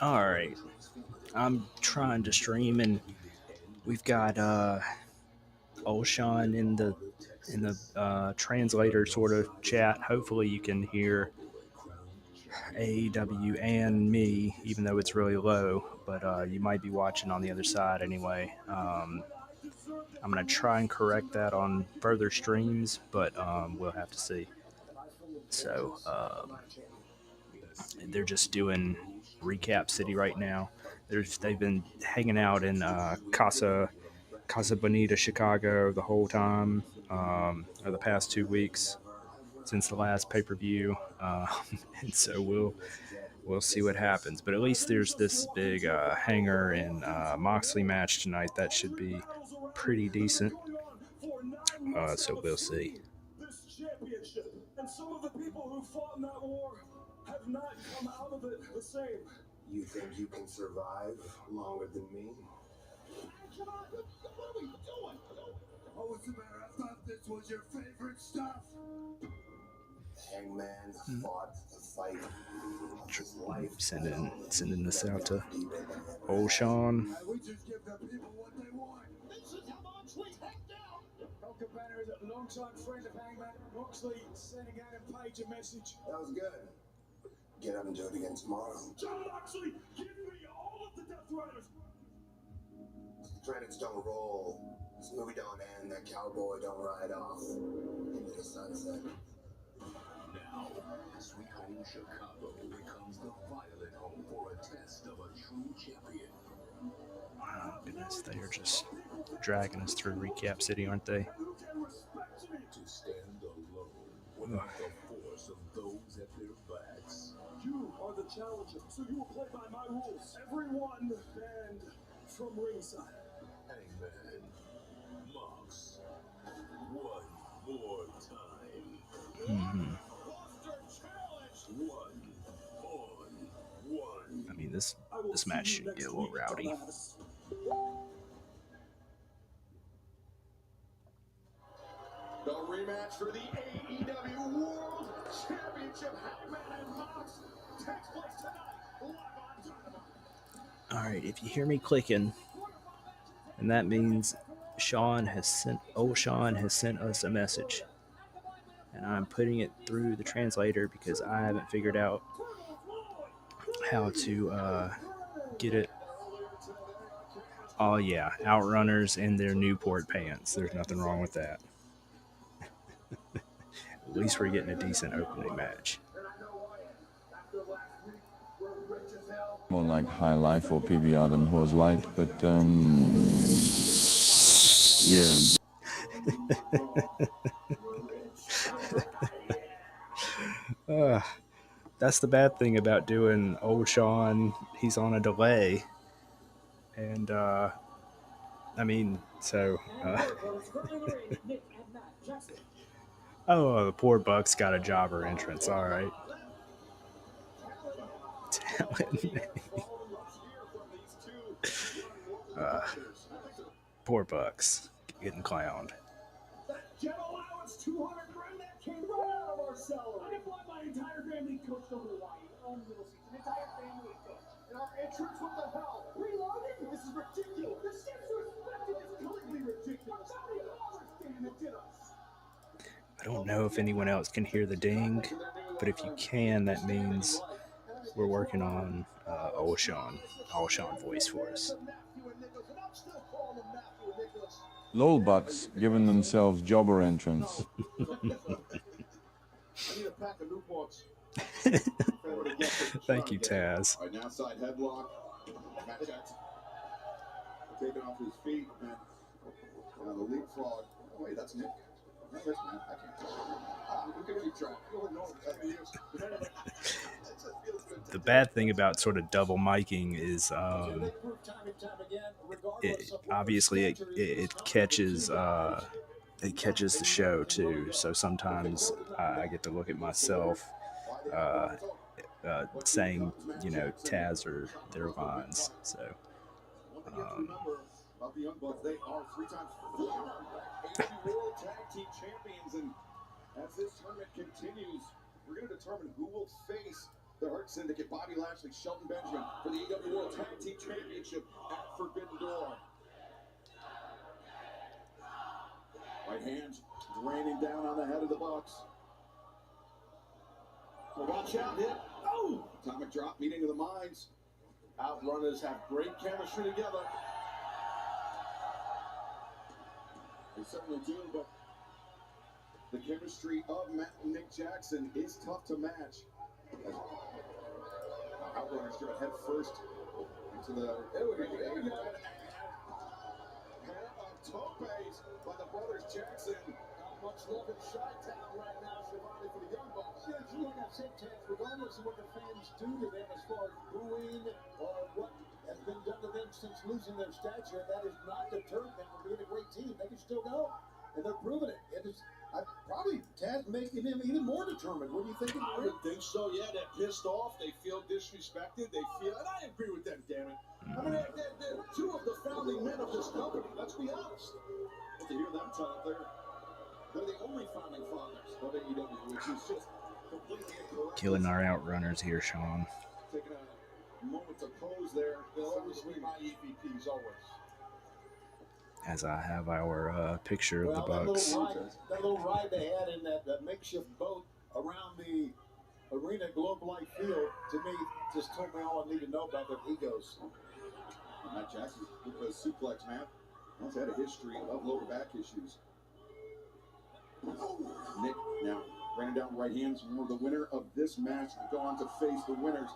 All right, I'm trying to stream, and we've got Olshan in the translator sort of chat. Hopefully, you can hear AEW and me, even though it's really low. But you might be watching on the other side anyway. I'm gonna try and correct that on further streams, but we'll have to see. So they're just doing recap city right now. They've been hanging out in Casa Bonita, Chicago, the whole time, or the past 2 weeks since the last pay per view, and so we'll see what happens. But at least there's this big Hanger and Moxley match tonight that should be pretty decent. So we'll see. This championship and some of the people who fought in that war have not come out of it the same. You think you can survive longer than me? Come on, what are we doing? Oh, what's the matter? I thought this was your favorite stuff. Hangman fought the fight of his life. Sending this out to old Sean. We just give the people what they want. This is how Moxley hecked down. Coca Banner is a longtime friend of Hangman. Moxley sending Adam Page a message. That was good. Get up and do it again tomorrow. John Moxley, give me all of the Death Riders. Credits don't roll. This movie don't end. That cowboy don't ride off into the sunset. Now, Sweet Home Chicago becomes the violent home for a test of a true champion. Oh, goodness, they are just dragging us through Recap City, aren't they? To stand alone without the force of those at their backs. You are the challenger, so you will play by my rules. Everyone banned from ringside. Hangman, Mox, one more time. Mm-hmm. I mean, this match should get a little rowdy. The rematch for the AEW World Championship, Hangman and Mox, takes place tonight, live on Dynamite. All right, if you hear me clicking, and that means Sean has sent us a message, and I'm putting it through the translator because I haven't figured out how to get it. Oh yeah, Outrunners in their Newport pants. There's nothing wrong with that. At least we're getting a decent opening match. More like High Life or PBR than Who's Light, but yeah. That's the bad thing about doing old Sean. He's on a delay, and I mean, so. Oh, the poor Buck's got a jobber entrance. All right. Poor Bucks getting clowned. Jet allowance, 200 grand, that came right out of our salary. I deployed my entire family coach to Hawaii all middle season. Entire family coach. And our entrance, what the hell? Reloading? This is ridiculous. The ship's respected is completely ridiculous. How many dollars, damn it, did us? I don't know if anyone else can hear the ding, but if you can, that means we're working on Old Sean voice for us. lol bucks giving themselves jobber entrance. Thank you, Taz. All right, now side headlock. Taking off his feet. And the leapfrog. Oh, wait, that's Nick. No, that's Matt. I can't. We can keep trying. The bad thing about sort of double miking is obviously it catches the show too. So sometimes I get to look at myself saying, Taz or their lines. So. About the Young Bucks, they are 3-time former AEW World Tag Team Champions, and as this tournament continues, we're going to determine who will face The Hurt Syndicate, Bobby Lashley, Shelton Benjamin for the AEW World Tag Team Championship at Forbidden Door. Right hand raining down on the head of the Bucks. So watch out, hit. Oh! Atomic drop, meeting of the minds. Outrunners have great chemistry together. They certainly do, but the chemistry of Matt and Nick Jackson is tough to match. Outrunners go head first into the pair of topes by the brothers Jackson. Not much love in Chi-Town right now, Shivani, for the Young Bucks. Yeah, like I said, Chance, regardless of what the fans do to them as far as booing or what has been done to them since losing their stature, that has not deterred them from being a great team. They can still go, and they're proving it. It is probably Taz making them even more determined. What do you think? I would think so. Yeah, they're pissed off. They feel disrespected. They feel, and I agree with them. Damn it. I mean, they're two of the founding men of this company. Let's be honest. But to hear them talk, they're the only founding fathers of AEW, which is just completely incorrect. Killing our outrunners here, Sean. Taking a moment to pose there. They'll always be my EVPs, always. As I have our picture of the Bucks. That little ride they had in that makeshift boat around the arena Globe Life Field, to me, just told me all I need to know about their egos. Matt Jackson, because suplex, man, has had a history of lower back issues. Nick now running down right hands. Remember, the winner of this match will go on to face the winners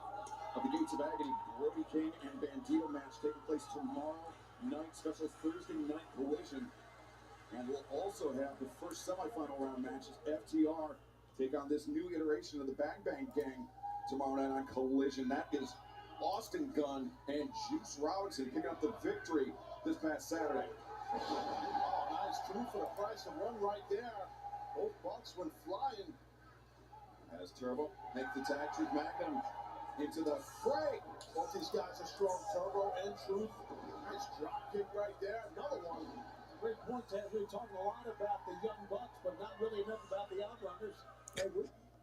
of the Gates of Agony, Brody King and Bandito match taking place tomorrow night, special Thursday night collision. And we'll also have the first semifinal round matches. FTR take on this new iteration of the Bang Bang Gang tomorrow night on Collision. That is Austin Gunn and Juice Robinson picking up the victory this past Saturday. Oh, nice two for the price of one right there. Both Bucks went flying. As Turbo make the tag, Truth Magnum into the fray. Both these guys are strong, Turbo and Truth. Nice drop kick right there. Another one. Great point, Ted. We're talking a lot about the Young Bucks, but not really enough about the Outrunners.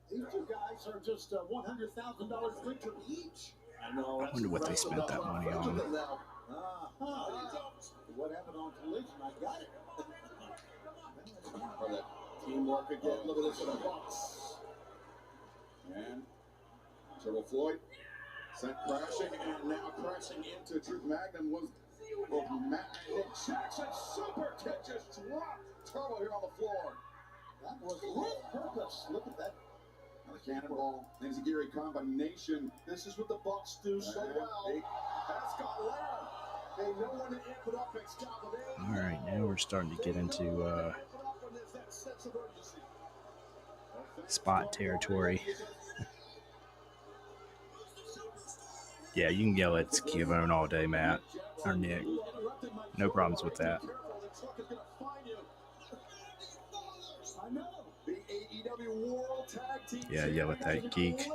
These two guys are just $100,000 richer each. I know. I wonder what they spent that money on. What happened on Collision? I got it. For that teamwork again. Look at this for the Bucks. And Turbo Floyd sent crashing, and now crashing into Truth Magnum was Matt Nick Jackson. Super kick just dropped Turbo here on the floor. That was with purpose. Look at that. Now the cannonball, Enziguri combination. This is what the Bucks do so well. Escalera. They know when to amp it up. All right, now we're starting to get into spot territory. Yeah, you can yell at Kivone all day, Matt, or Nick. No problems with that. Yeah, yell at that geek.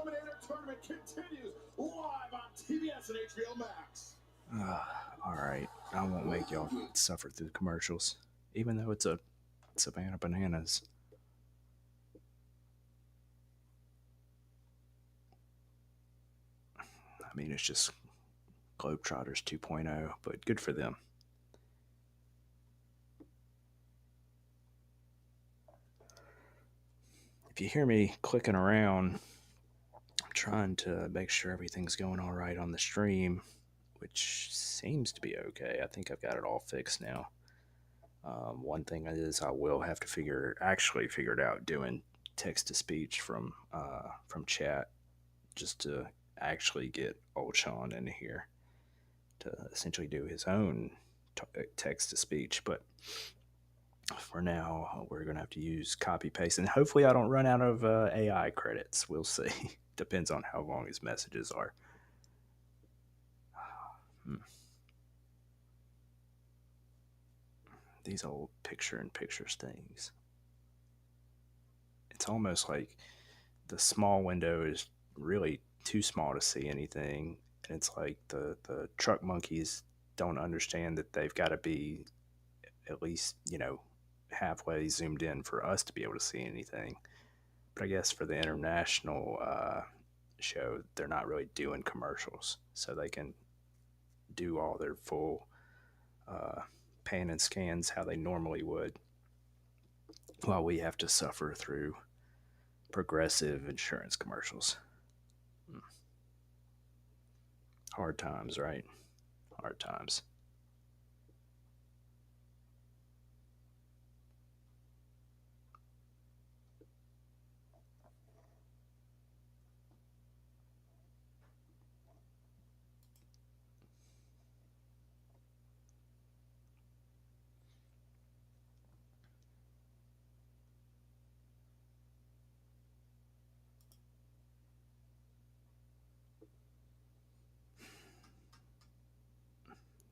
All right, I won't make y'all suffer through the commercials, even though it's a Savannah Bananas. I mean, it's just Globetrotters 2.0, but good for them. If you hear me clicking around, I'm trying to make sure everything's going all right on the stream, which seems to be okay. I think I've got it all fixed now. One thing is I will have to figure it out doing text to speech from chat, just to actually get old Sean in here to essentially do his own text to speech. But for now, we're going to have to use copy paste, and hopefully I don't run out of AI credits. We'll see. Depends on how long his messages are. These old picture-in-pictures things. It's almost like the small window is really too small to see anything, and it's like the truck monkeys don't understand that they've got to be at least, halfway zoomed in for us to be able to see anything. But I guess for the international show they're not really doing commercials, so they can do all their full pan and scans how they normally would, while we have to suffer through progressive insurance commercials. Hard times, right? Hard times.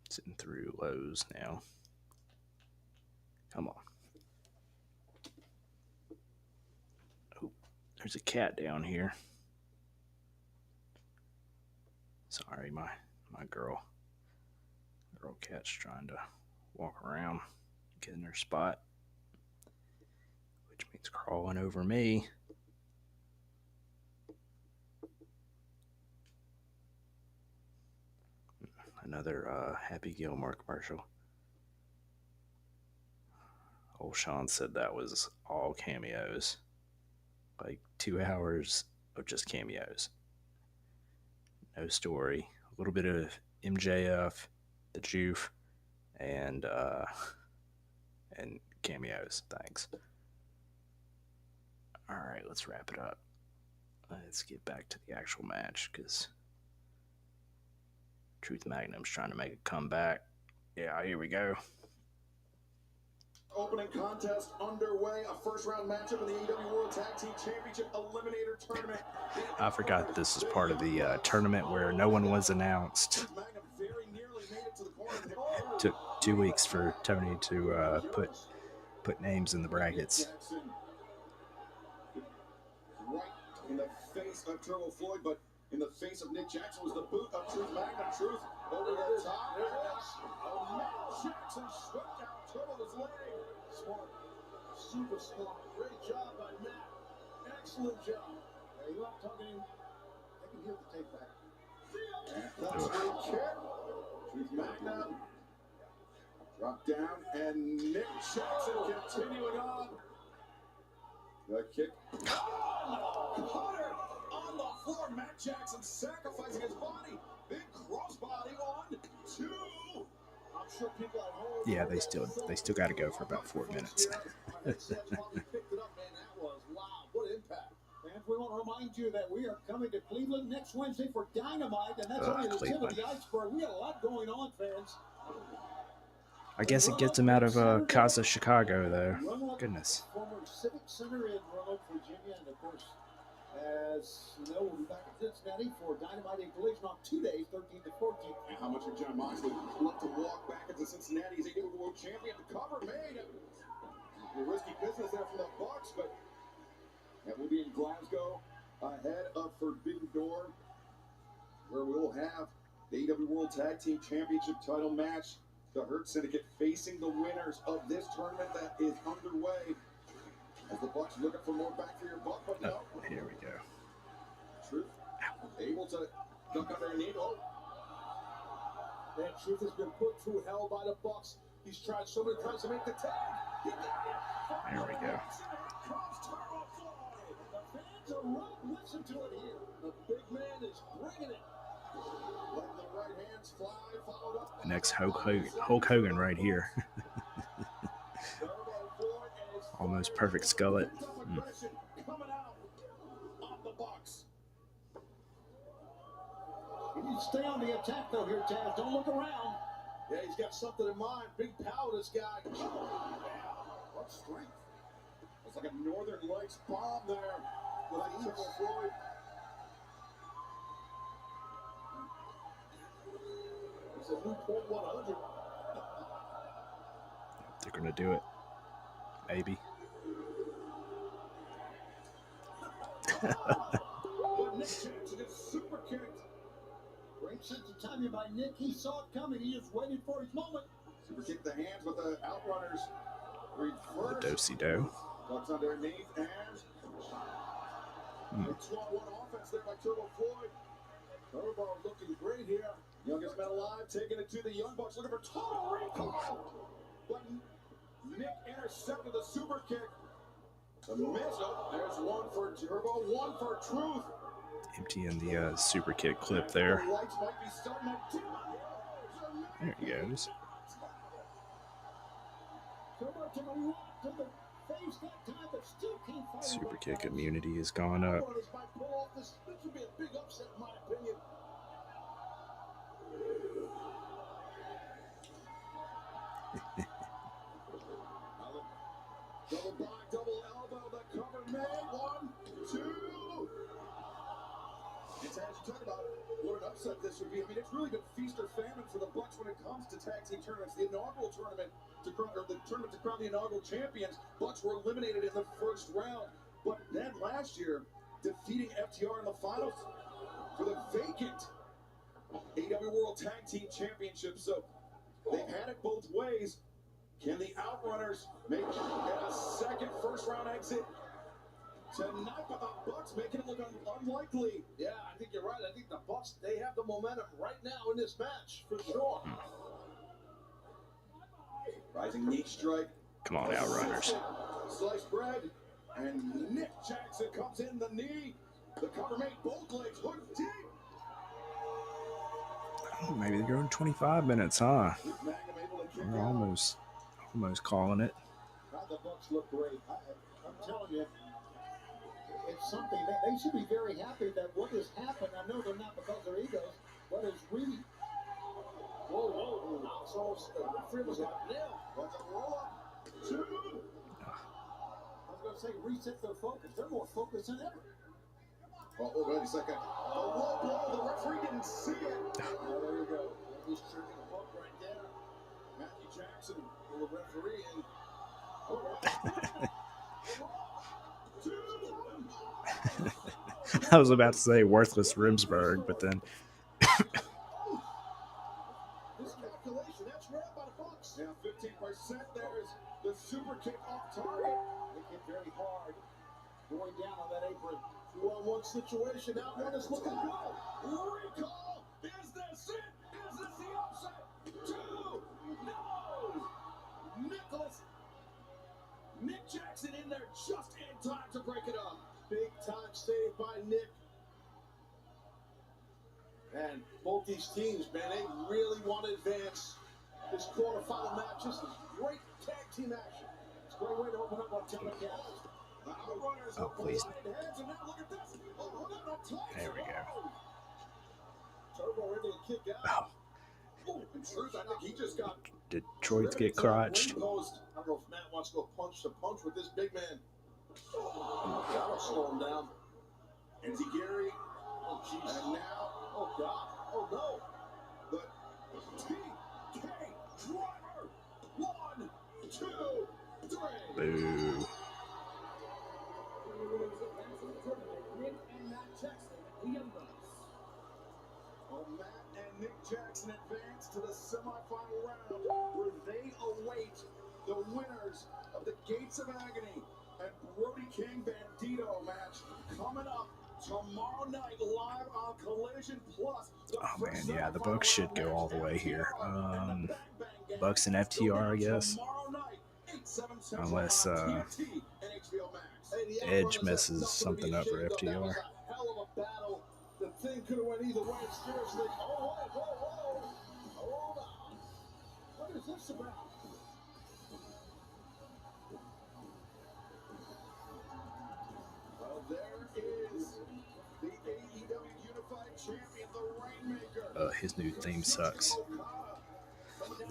Sitting through Lowe's now. Come on. Oh, there's a cat down here. Sorry, my girl cat's trying to walk around, get in her spot, which means crawling over me. Another Happy Gilmore commercial. Old Sean said that was all cameos. Like 2 hours of just cameos. No story. A little bit of MJF, the Juve, and cameos. Thanks. All right, let's wrap it up. Let's get back to the actual match, because Truth Magnum's trying to make a comeback. Yeah, here we go. Opening contest underway, a first-round matchup in the AEW World Tag Team Championship Eliminator Tournament. I forgot this is part of the tournament where no one was announced. Took 2 weeks for Tony to put names in the brackets. Right in the face of Turbo Floyd, but in the face of Nick Jackson was the boot of Truth Magnum. Truth over the top. Matt Jackson swept out Turbo's leg. Smart. Super smart. Great job by Matt. Excellent job. Yeah, you're not talking. I can hear the take back. And that's a kick. Truth Magnum. Drop down, and Nick Jackson continuing on. The kick. Cutter on the floor. Matt Jackson sacrificing his body. Big crossbody. 1, 2. I'm sure people at home. Yeah, they still got to go for about 4 minutes. Picked it up, man. That was wow. What impact. And we want to remind you that we are coming to Cleveland next Wednesday for Dynamite, and that's only the tip of the iceberg. We got a lot going on, fans. I guess it gets him out of Casa Chicago, though. Goodness. Former Civic Center in Roanoke, Virginia, and of course, as you know, we'll be back in Cincinnati for Dynamite and Collision on 2 days, 13th and 14th. And how much of John Moxley love to walk back into Cincinnati as AEW World Champion? The cover made. A risky business there for the Bucks, but that will be in Glasgow ahead of Forbidden Door, where we will have the AEW World Tag Team Championship title match. The Hurt Syndicate facing the winners of this tournament that is underway. As the Bucks looking for more back for your buck, but no. Here we go. Truth able to duck underneath. Oh, man, Truth has been put through hell by the Bucks. He's tried so many times to make the tag. He did it. There we go. The fans are right. Listen to it here. The big man is bringing it. Letting the right hands fly, followed up. Next Hulk Hogan right here. Almost perfect skullet. Coming out of the box. You need to stay on the attack though here, Taz. Don't look around. Yeah, he's got something in mind. Big power, this guy. Oh, what strength. It's like a Northern Lights bomb there. With Turbo Floyd. It's a new point 100. They're going to do it. Maybe. But Nick Jackson is super kicked. Great sense of timing by Nick. He saw it coming. He just waited for his moment. Super kick the hands with the outrunners. The do-si-do. Ducks underneath and 2-on-1 offense there by Turbo Floyd. Turbo looking great here. Youngest man alive, taking it to the Young Bucks, looking for total recall. But Nick intercepted the super kick. The miss. Oh, there's one for Turbo, one for Truth. Emptying the super kick clip there. The lights might be starting to There he goes. Turbo took a lot to the face that time, but still can't find it. Super kick immunity has gone up. This might pull off this. This would be a big upset, in my opinion. Double by, double elbow, the cover made. 1, 2. It's as you talk about what an upset this would be. I mean, it's really been feast or famine for the Bucks when it comes to tag team tournaments. The inaugural tournament to crown, or the tournament to crown the inaugural champions, Bucks were eliminated in the first round. But then last year, defeating FTR in the finals for the vacant AEW World Tag Team Championship. So they've had it both ways. Can the Outrunners make a second first-round exit tonight? But the Bucks making it look unlikely. Yeah, I think you're right. I think the Bucks, they have the momentum right now in this match, for sure. Rising knee strike. Come on, Outrunners. Sliced bread. And Nick Jackson comes in the knee. The cover made both legs hook deep. Oh, maybe they're going 25 minutes, huh? We're almost calling it. The Bucks look great. I'm telling you, it's something that they should be very happy that what has happened. I know they're not because of their egos, but it's really. Whoa. So the referee was like, nail. That's a roll up. 2. I was going to say reset their focus. They're more focused than ever. Oh, wait a second. The low blow. The referee didn't see it. Oh, there you go. He's tripping a hook right there. Matthew Jackson, the referee, and I was about to say worthless Rimsberg, but then this calculation, that's right by the Bucks. Now 15%. There's the super kick off target. They hit very hard. Going down on that apron. 2-on-1 situation. Now one is looking good. Recall. Is this it? Is this the upset? 2. No. Nick Jackson in there just in time to break it up. Big time save by Nick. And both these teams, man, they really want to advance this quarterfinal match. This is great tag team action. It's a great way to open up our telecast. oh please, there we go. Turbo able to kick out. Oh, In truth, I think he just got. did Detroit get crotched? I don't know if Matt wants to go punch to punch with this big man. That'll slow him down. And Gary. Oh, jeez. And now, oh, God. Oh, no. The TK driver. 1, 2, 3. Boo. Matt and Nick Jackson advance to the semifinal round where they await the winners of the Gates of Agony and Brody King Bandito match coming up tomorrow night live on Collision Plus. Oh man, yeah, the Bucks should go all the way here. Bucks and FTR, I guess, unless Edge messes something up for FTR. The thing could have went either way. Seriously. Oh, whoa. Hold on. What is this about? Well, there is the AEW Unified Champion, the Rainmaker. His new theme sucks.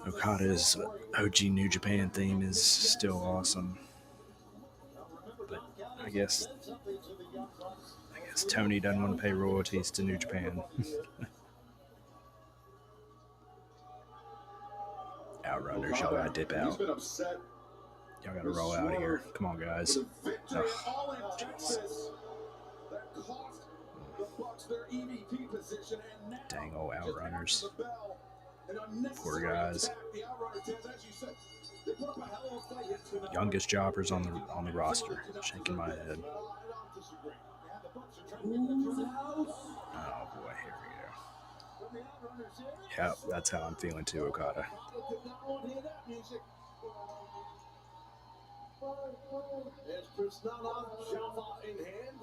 Okada's OG New Japan theme is still awesome, but I guess Tony doesn't want to pay royalties to New Japan. Outrunners, y'all gotta dip out. Y'all gotta roll out of here. Come on, guys. Oh, dang old Outrunners. Poor guys. Youngest jobbers on the roster. Shaking my head. Oh boy, here we go. Yep, that's how I'm feeling too, Okada. There's Prisnana, Java in hand.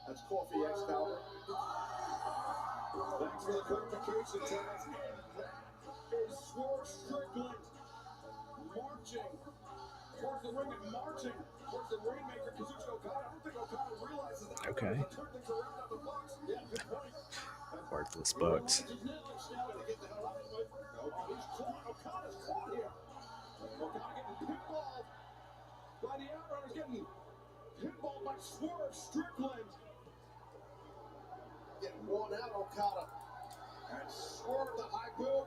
That's Coffee Excalibur. Thanks for the clarification, Terrence. And that is Swerve Strickland marching towards the ring and marching towards the Rainmaker, Kazuchika Okada. I don't think Okada realizes that. Okay. Turn things around out the box. Yeah, good point. Worthless Bucks. He's caught. Okada's caught here. Okada getting pinballed by the Outriders, getting pinballed by Swerve Strickland. Getting worn out, Okada. And Swerve the high boot.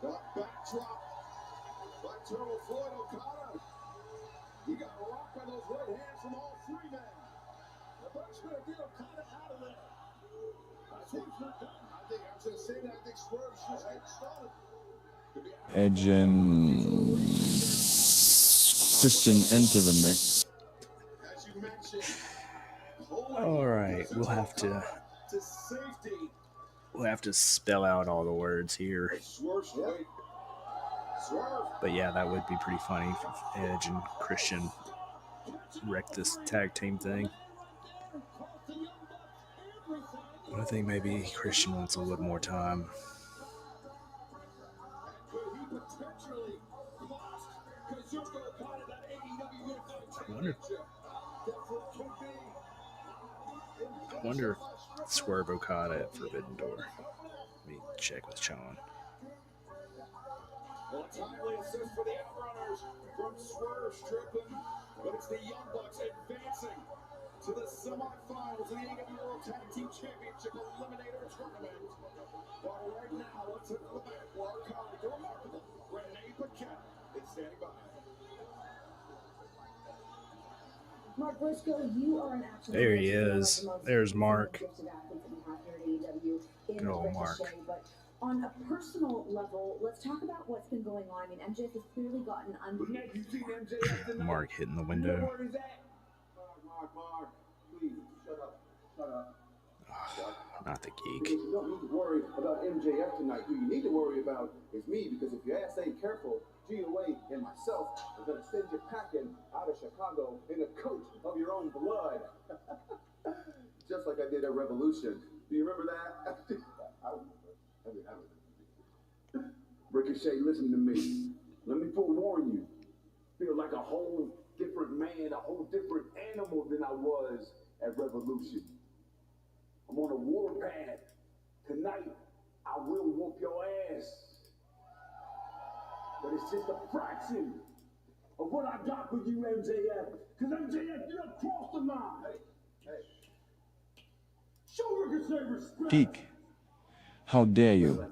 Got backdrop by Turtle Floyd Okada. He got rocked by those right hands from all three men. The Bucks gonna get Okada out of there. Swerve's not done. I was gonna say that. I think Swerve's just getting started. Edge and Christian enter the mix. As you mentioned, All right, we'll have to spell out all the words here. But yeah, that would be pretty funny if Edge and Christian wrecked this tag team thing. But I think maybe Christian wants a little more time. I wonder if Swerve Okada at Forbidden Door. Let me check with Sean. Well, a timely assist for the Outrunners from Swerve Strickland, but it's the Young Bucks advancing to the semifinals of the AEW World Tag Team Championship Eliminator Tournament. But right now, let's hit the mat for our colleague, the remarkable Renee Paquette is standing by. Mark Briscoe, you are an absolute. There he is. There's Mark. Good old Mark. But on a personal level, let's talk about what's been going on. I mean, MJF has clearly gotten Mark hitting the window. Mark, please, shut up. Not the Because geek. you don't need to worry about MJF tonight. Who you need to worry about is me, because if your ass ain't careful, GOA and myself are going to send you packing out of Chicago in a coat of your own blood. Just like I did at Revolution. Do you remember that? I remember. Ricochet, listen to me. Let me forewarn you. Feel like a whole different man, a whole different animal than I was at Revolution. I'm on a warpath. Tonight, I will whoop your ass. But it's just a fraction of what I got for you, MJF. Because MJF, you're across the line. Hey. Show Ricochet respect. Geek, how dare you?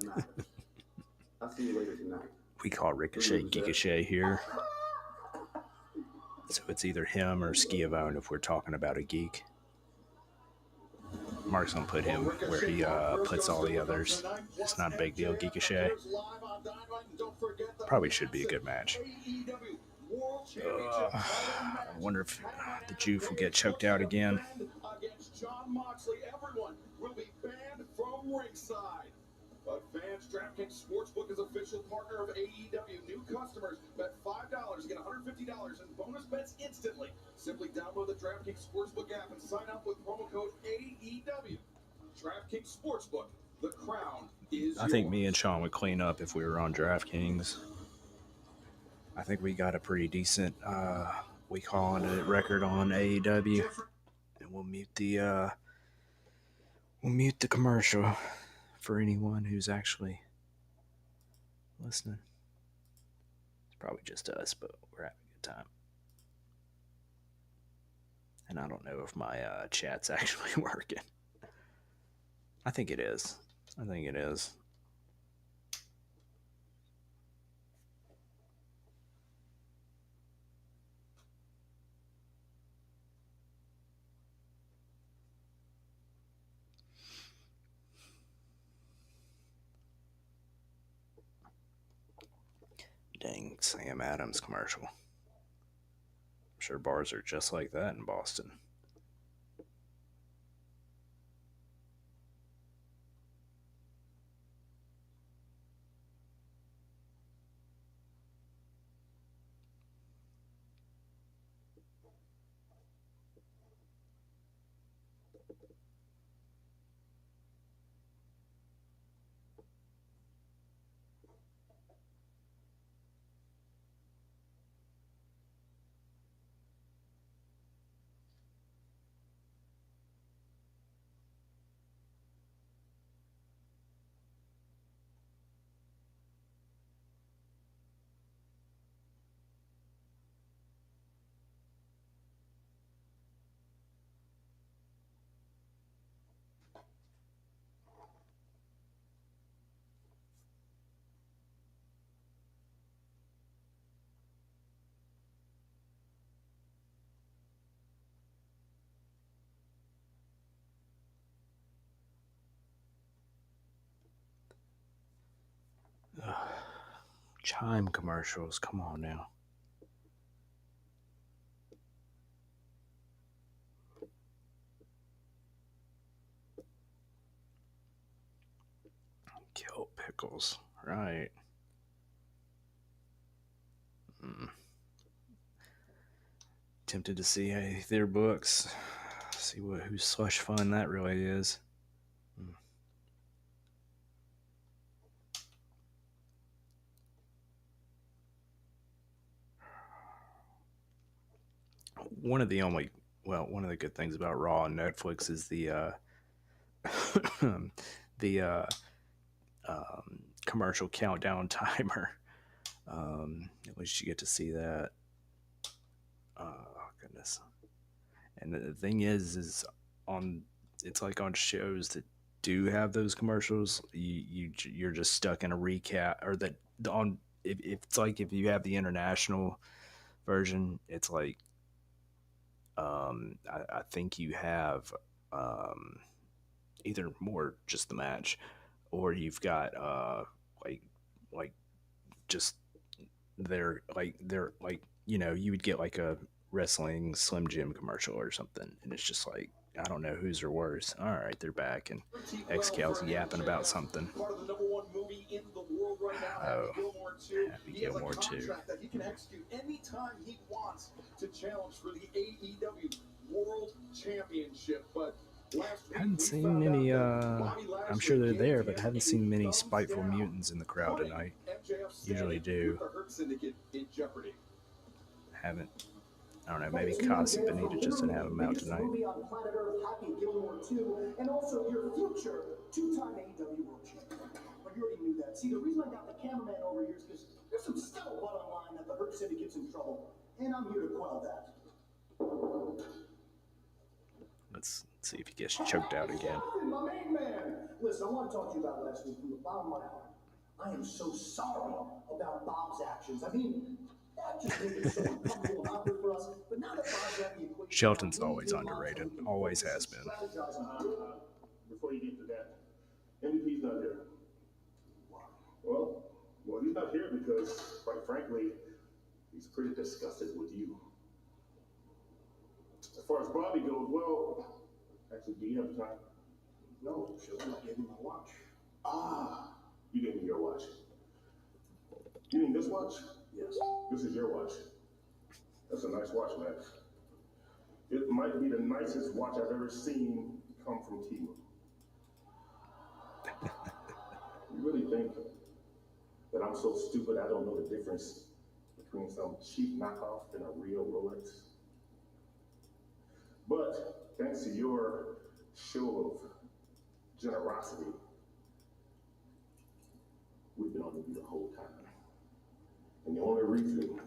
I'll see you later tonight. We call Ricochet Geekochet here. So it's either him or Schiavone if we're talking about a geek. Mark's gonna put him where he puts all the others. It's not a big deal, Geekochet. Probably should be a good match. I wonder if the Juve will get choked out again. Against John Moxley, everyone will be banned from ringside. But fans, DraftKings Sportsbook is official partner of AEW. New customers bet $5 to get $150 in bonus bets instantly. Simply download the DraftKings Sportsbook app and sign up with promo code AEW. DraftKings Sportsbook, the crown is I think me and Sean would clean up if we were on DraftKings. I think we got a pretty decent we calling it record on AEW, and we'll mute the commercial for anyone who's actually listening. It's probably just us, but we're having a good time. And I don't know if my chat's actually working. I think it is. Dang, Sam Adams commercial. I'm sure bars are just like that in Boston. Ugh. Chime commercials, come on now. Kill pickles, right? Mm. Tempted to see their books, see whose slush fund that really is. Mm. One of the only, well, one of the good things about Raw on Netflix is the the commercial countdown timer. At least you get to see that. Oh goodness! And the thing is on it's like on shows that do have those commercials, you're just stuck in a recap, or that on if it's like if you have the international version, it's like I think you have um, either more just the match, or you've got like like just they're like, you know, you would get like a wrestling Slim Jim commercial or something, and it's just like, I don't know whose are worse. All right, they're back, and Excal's yapping about something. Oh, Happy Gilmore too. That he can execute anytime he wants to challenge for the AEW World Championship, but Hadn't seen many. I'm sure they're there, but haven't seen many spiteful mutants in the crowd tonight. Usually do. Haven't. I don't know. Maybe Casa Bonita just didn't have him out tonight. Movie on planet Earth, Happy Gilmore 2, and also your future two-time AEW World Champion. But you already knew that. See, the reason I got the cameraman over here is because there's some scuttlebutt online that the Hurt Syndicate's in trouble, and I'm here to quell that. Let's see if he gets choked out again. My main man. Listen, I want to talk to you about last week from the bottom of my heart. I am so sorry about Bob's actions. I mean, that just made it so uncomfortable and awkward for us. But now that Bob's at the equation, Shelton's always underrated. Always has been. Before you get to that, MVP's not here. Well, he's not here because, quite frankly, he's pretty disgusted with you. As far as Bobby goes, well, actually, do you have time? No, Shelton, I gave him my watch. Ah, you gave me your watch. You mean this watch? Yes. This is your watch. That's a nice watch, man. It might be the nicest watch I've ever seen come from Timo. You really think that I'm so stupid I don't know the difference between some cheap knockoff and a real Rolex? But thanks to your show of generosity, we've been on you the whole time. And the only reason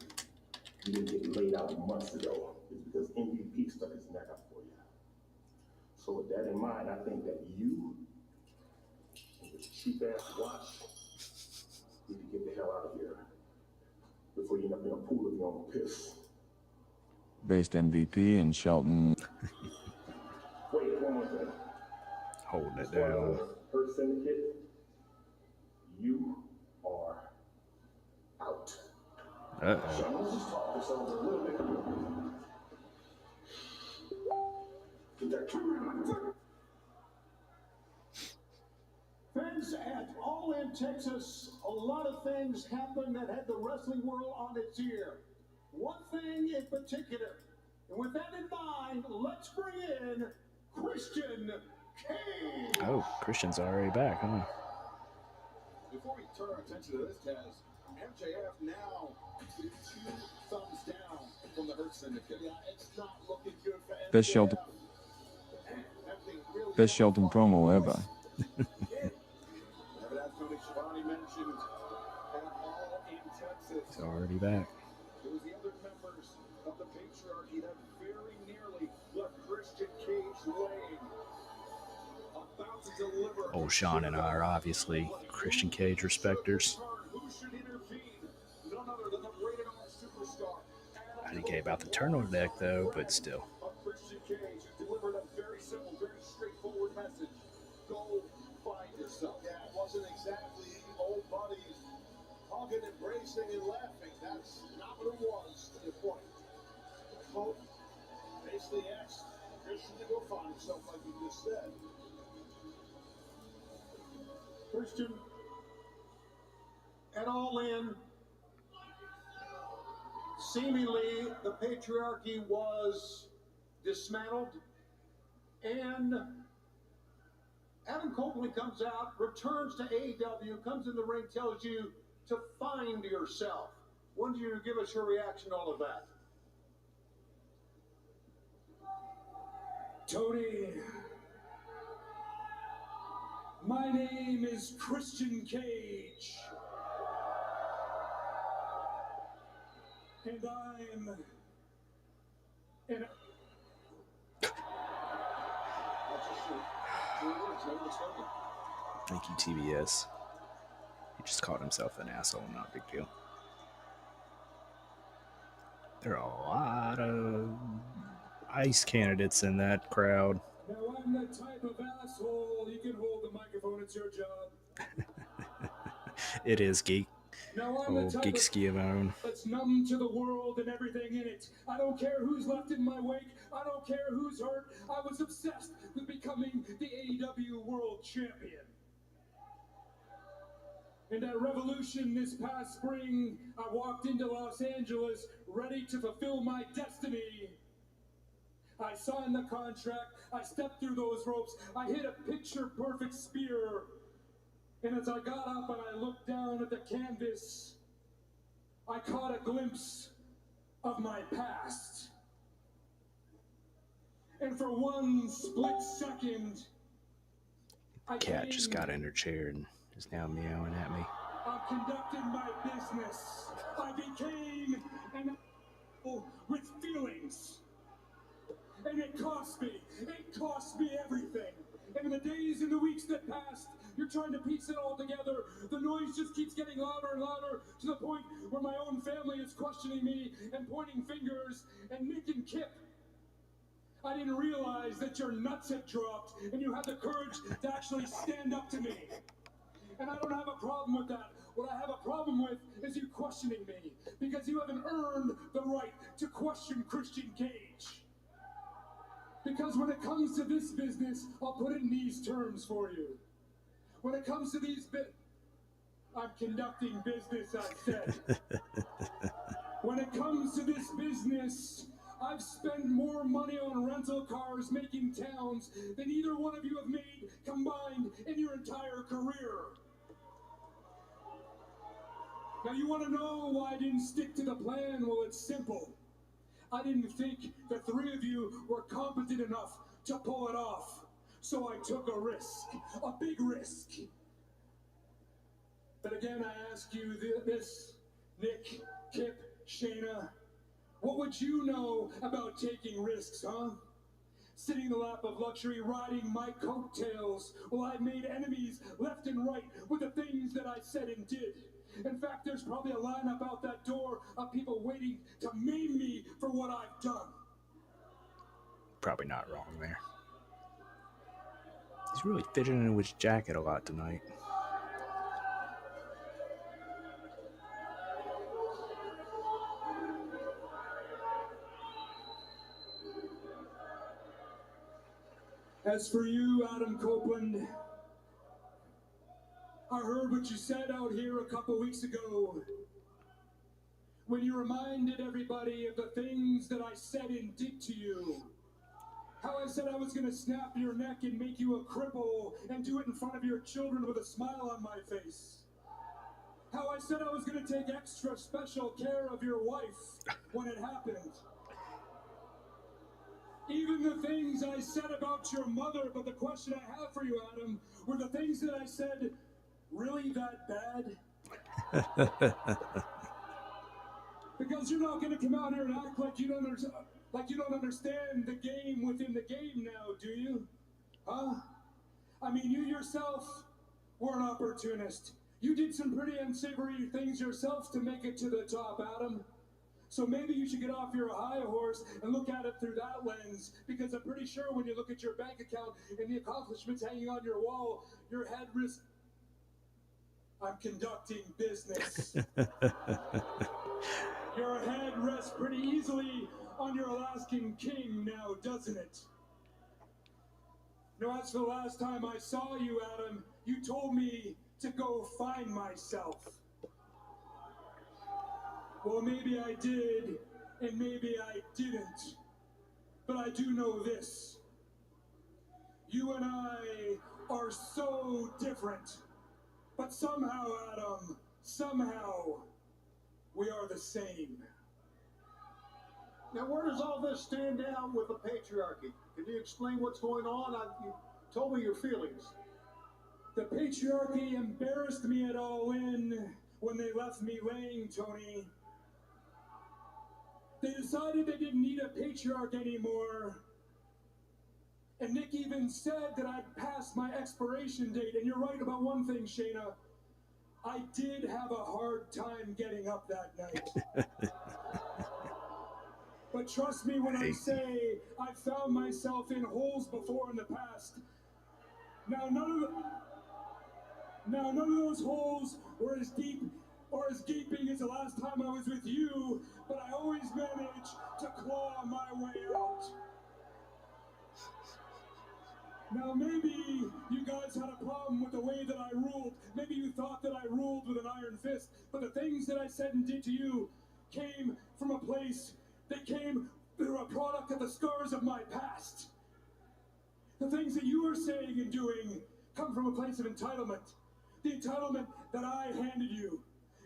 you didn't get laid out months ago is because MVP stuck his neck out for you. So with that in mind, I think that you and this cheap-ass watch need to get the hell out of here before you end up in a pool of your own piss. Based MVP and Shelton. Wait, one more thing. Holding it As far down. as Hurt Syndicate, you are out. Uh-oh. Let's just talk this over a little bit. Fans at All In Texas, a lot of things happened that had the wrestling world on its ear. One thing in particular, and with that in mind, let's bring in Christian Cage. Oh, Christian's already back, huh? Before we turn our attention to this, Taz, MJF now is 2 thumbs down from the Hurt Syndicate. Yeah, it's not looking good for MJF. Best Shelton promo ever. As Tony Schiavone mentioned, at All In Texas, He's already back. it was the other members of the patriarchy that very nearly left Christian Cage laying. About to deliver. Old Sean and I are obviously Christian Cage respecters. Who should intervene? None other than the rated R superstar. I didn't care about the turtleneck though, but still. Of Christian Cage, who delivered a very simple, very straightforward message. Go find yourself. Yeah, it wasn't exactly old buddies hugging, embracing, and laughing. That's not what it was, to your point. Hope basically asked Christian to go find himself, like you just said. Christian, at All In, seemingly the patriarchy was dismantled, and Adam Copeland comes out, returns to AEW, comes in the ring, tells you to find yourself. When do you give us your reaction to all of that? Tony, my name is Christian Cage, and I'm an Thank you, TBS. He just called himself an asshole, not a big deal. There are a lot of ICE candidates in that crowd. Now I'm the type of asshole you can hold the microphone, it's your job. It is geek. Now I'm the Old type geek of skiamone. that's numb to the world and everything in it. I don't care who's left in my wake. I don't care who's hurt. I was obsessed with becoming the AEW World Champion. And at Revolution this past spring, I walked into Los Angeles ready to fulfill my destiny. I signed the contract, I stepped through those ropes, I hit a picture-perfect spear. And as I got up and I looked down at the canvas, I caught a glimpse of my past. And for one split second, Cat just got in her chair and is now meowing at me. I'm conducting my business. I became an animal with feelings. And it cost me everything. And in the days and the weeks that passed, you're trying to piece it all together. The noise just keeps getting louder and louder to the point where my own family is questioning me and pointing fingers. And Nick and Kip, I didn't realize that your nuts had dropped and you had the courage to actually stand up to me. And I don't have a problem with that. What I have a problem with is you questioning me, because you haven't earned the right to question Christian Cage. Because when it comes to this business, I'll put it in these terms for you. When it comes to these I'm conducting business, I said. When it comes to this business, I've spent more money on rental cars making towns than either one of you have made combined in your entire career. Now you want to know why I didn't stick to the plan? Well, it's simple. I didn't think the three of you were competent enough to pull it off. So I took a risk, a big risk. But again, I ask you this, Nick, Kip, Shayna, what would you know about taking risks, huh? Sitting in the lap of luxury, riding my coattails, while I've made enemies left and right with the things that I said and did. In fact, there's probably a lineup out that door of people waiting to maim me for what I've done. Probably not wrong there. He's really fidgeting in his jacket a lot tonight. As for you, Adam Copeland, I heard what you said out here a couple weeks ago when you reminded everybody of the things that I said and did to you. How I said I was going to snap your neck and make you a cripple and do it in front of your children with a smile on my face. How I said I was going to take extra special care of your wife when it happened. Even the things I said about your mother, but the question I have for you, Adam, were the things that I said really that bad? Because you're not going to come out here and act like you don't understand the game within the game now, do you? Huh? I mean, you yourself were an opportunist. You did some pretty unsavory things yourself to make it to the top, Adam. So maybe you should get off your high horse and look at it through that lens, because I'm pretty sure when you look at your bank account and the accomplishments hanging on your wall, your head risks... I'm conducting business. Your head rests pretty easily on your Alaskan king now, doesn't it? Now, as for the last time I saw you, Adam, you told me to go find myself. Well, maybe I did, and maybe I didn't. But I do know this. You and I are so different. But somehow, Adam, somehow, we are the same. Now, where does all this stand down with the patriarchy? Can you explain what's going on? You told me your feelings. The patriarchy embarrassed me at All In when they left me laying, Tony. They decided they didn't need a patriarch anymore. And Nick even said that I'd passed my expiration date. And you're right about one thing, Shayna. I did have a hard time getting up that night. But trust me when I say I found myself in holes before in the past. Now none of those holes were as deep or as gaping as the last time I was with you, but I always managed to claw my way out. Now maybe you guys had a problem with the way that I ruled. Maybe you thought that I ruled with an iron fist, but the things that I said and did to you came from a place that they're a product of the scars of my past. The things that you are saying and doing come from a place of entitlement. The entitlement that I handed you.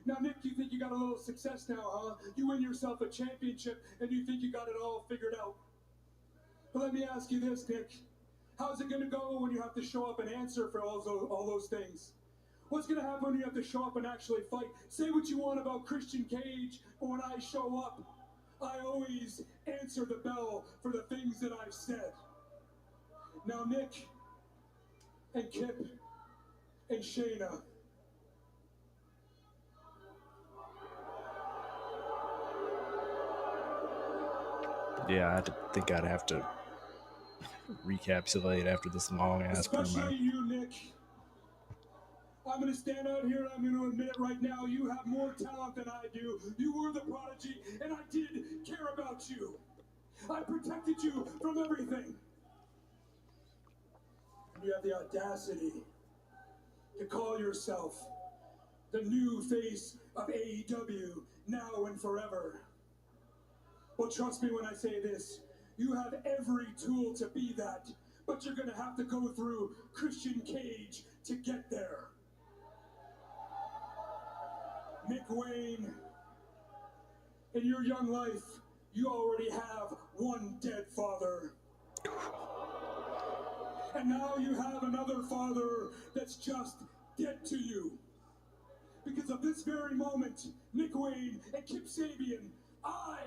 Now, Nick, you think you got a little success now, huh? You win yourself a championship and you think you got it all figured out. But let me ask you this, Nick. How's it going to go when you have to show up and answer for all those things? What's going to happen when you have to show up and actually fight? Say what you want about Christian Cage, but when I show up, I always answer the bell for the things that I've said. Now, Nick and Kip and Shayna. Yeah, I think I'd have to recapitulate after this long-ass promo. Especially you, Nick. I'm going to stand out here and I'm going to admit it right now. You have more talent than I do. You were the prodigy, and I did care about you. I protected you from everything. You have the audacity to call yourself the new face of AEW now and forever. Well, trust me when I say this. You have every tool to be that, but you're going to have to go through Christian Cage to get there. Nick Wayne, in your young life, you already have one dead father. And now you have another father that's just dead to you. Because of this very moment, Nick Wayne and Kip Sabian, I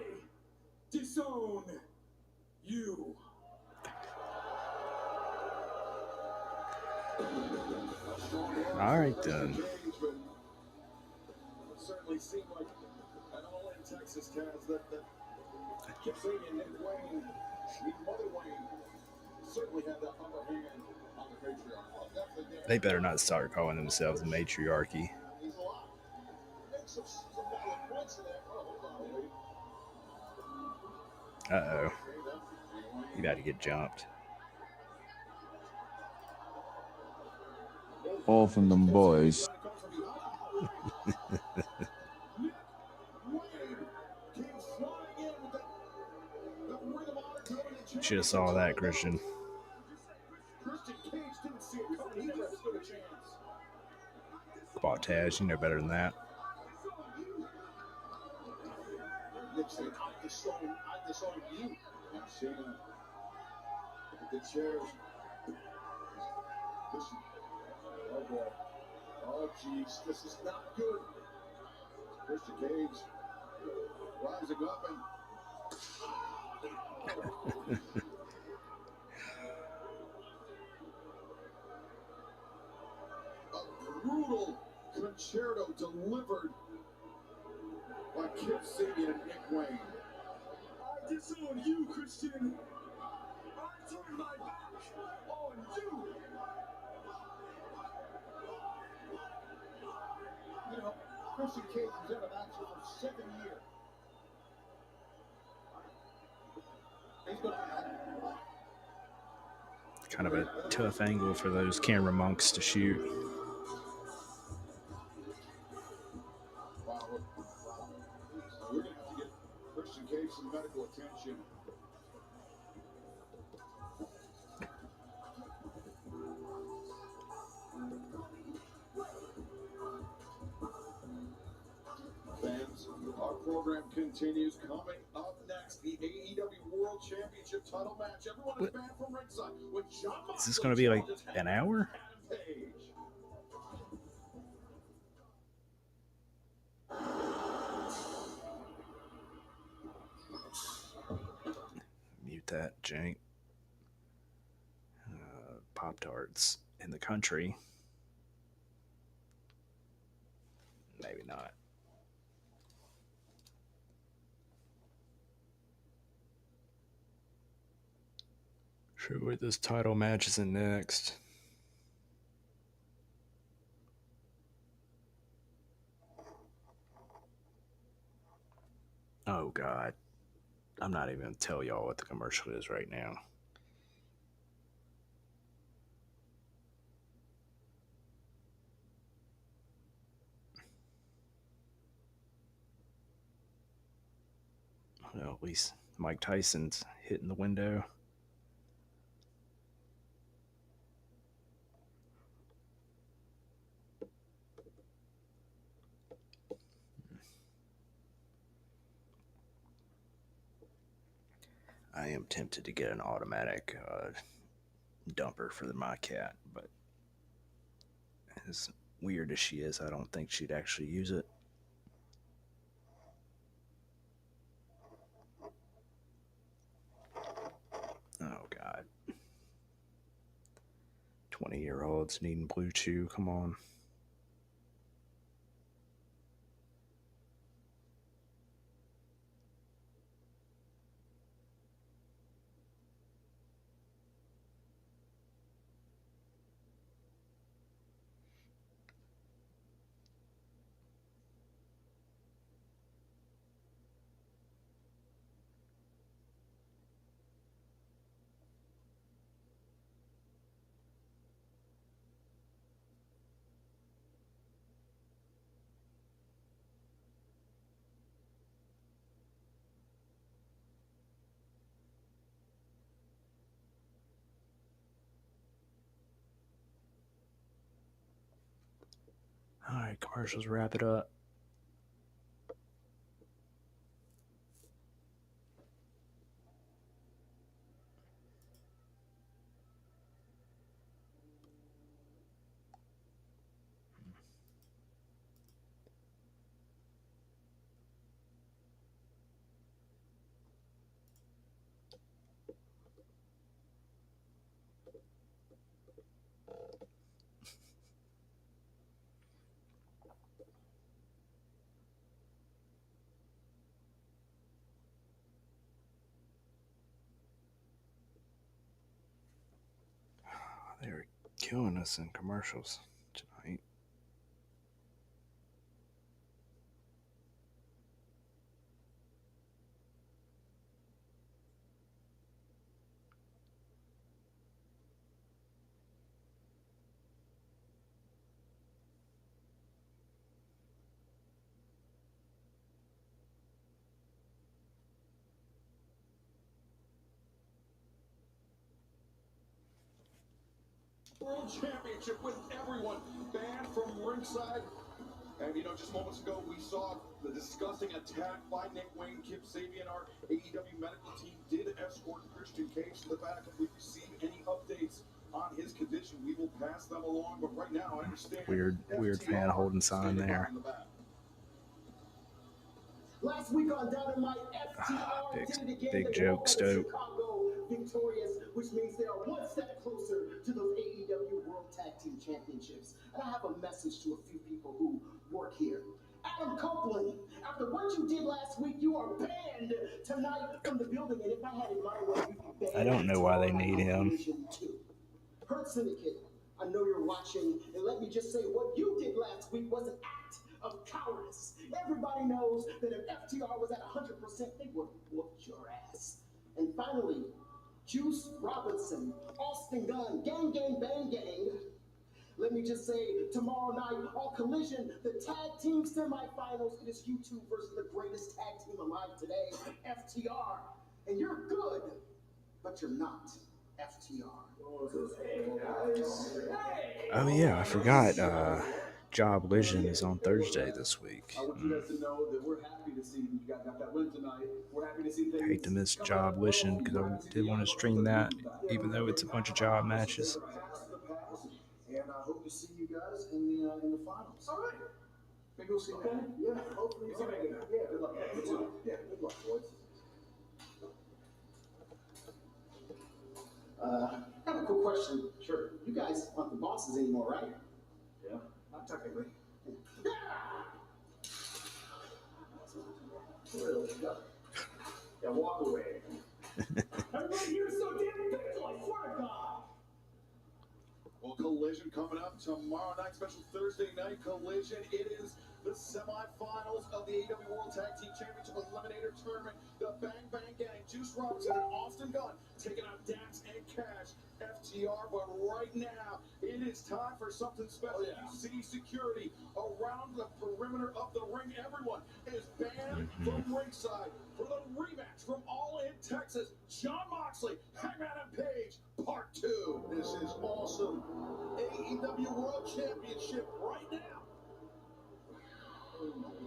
disown you. All right, then. It certainly seemed like an all-in Texas Taz that Kip Sabian, Nick Wayne, Mother Wayne certainly had that upper hand on the patriarch. They better not start calling themselves the matriarchy. Uh-oh. You about to get jumped. all from them boys. Should have saw that, Christian. Come on, Taz, you know better than that. The chairs. Oh boy. Oh jeez, this is not good. Christian Cage rising up and a brutal concerto delivered by Kip Sabian and Nick Wayne. I disown you, Christian. I turn my back on you. You know, Christian Cage was out of action for 7 years. He's going to Kind of a tough angle for those camera monks to shoot. wow. We're going to have to get Christian Cage some medical attention. Fans, our program continues. Coming up next, the AEW World Championship title match. Everyone is banned from ringside. Is this going to be like an hour? Mute that, Jank. Pop-Tarts in the country. Maybe not. Sure, what this title match is in next. Oh, God. I'm not even going to tell y'all what the commercial is right now. Well, at least Mike Tyson's hitting the window. I am tempted to get an automatic dumper for my cat, but as weird as she is, I don't think she'd actually use it. Oh, God. 20-year-olds needing Blue Chew, come on. All right, commercials, wrap it up. They're killing us in commercials tonight. World Championship with everyone banned from ringside. And just moments ago, we saw the disgusting attack by Nick Wayne. Kip Sabian, our AEW medical team, did escort Christian Cage to the back. If we receive any updates on his condition, we will pass them along. But right now, I understand. Weird fan holding sign there. Last week on Dynamite, FTR did it again. Big They joke, walked Stoke. Chicago victorious, which means they are one step closer to those AEW World Tag Team Championships. And I have a message to a few people who work here. Adam Copeland, after what you did last week, you are banned tonight from the building. And if I had it my way, you'd be banned. I don't know why they need him. Hurt Syndicate, I know you're watching, and let me just say what you did last week was an act of cowardice. Everybody knows that if FTR was at 100%, they would have whooped your ass. And finally, Juice Robinson, Austin Gunn, Gang Gang Bang Gang. Let me just say, tomorrow night on Collision, the tag team semifinals, it is you two versus the greatest tag team alive today, FTR. And you're good, but you're not FTR. Oh yeah, I forgot. Joblition is on Thursday this week. I want you guys to know that we're happy to see you guys got that win tonight. We're happy to see things. Hate to miss Joblition because I did want to stream that, even though it's a bunch of job matches. And I hope to see you guys in the finals. All right. Maybe we'll see you. Okay. Yeah. Hopefully. Yeah. Good luck. Yeah. Good luck, boys. I have a quick question. Sure. You guys aren't the bosses anymore, right? Yeah. Not technically. Yeah, walk away. Everybody here is so damn official, I swear to God. Well, Collision coming up tomorrow night, special Thursday night Collision. It is the semifinals of the AEW World Tag Team Championship Eliminator Tournament. The Bang Bang Gang, Juice Robinson and Austin Gunn taking out Dax and Cash, FTR. But right now, it is time for something special. You see security around the perimeter of the ring. Everyone is banned from ringside for the rematch from All In Texas. Jon Moxley, Hangman and Page, Part 2. This is awesome. AEW World Championship right now.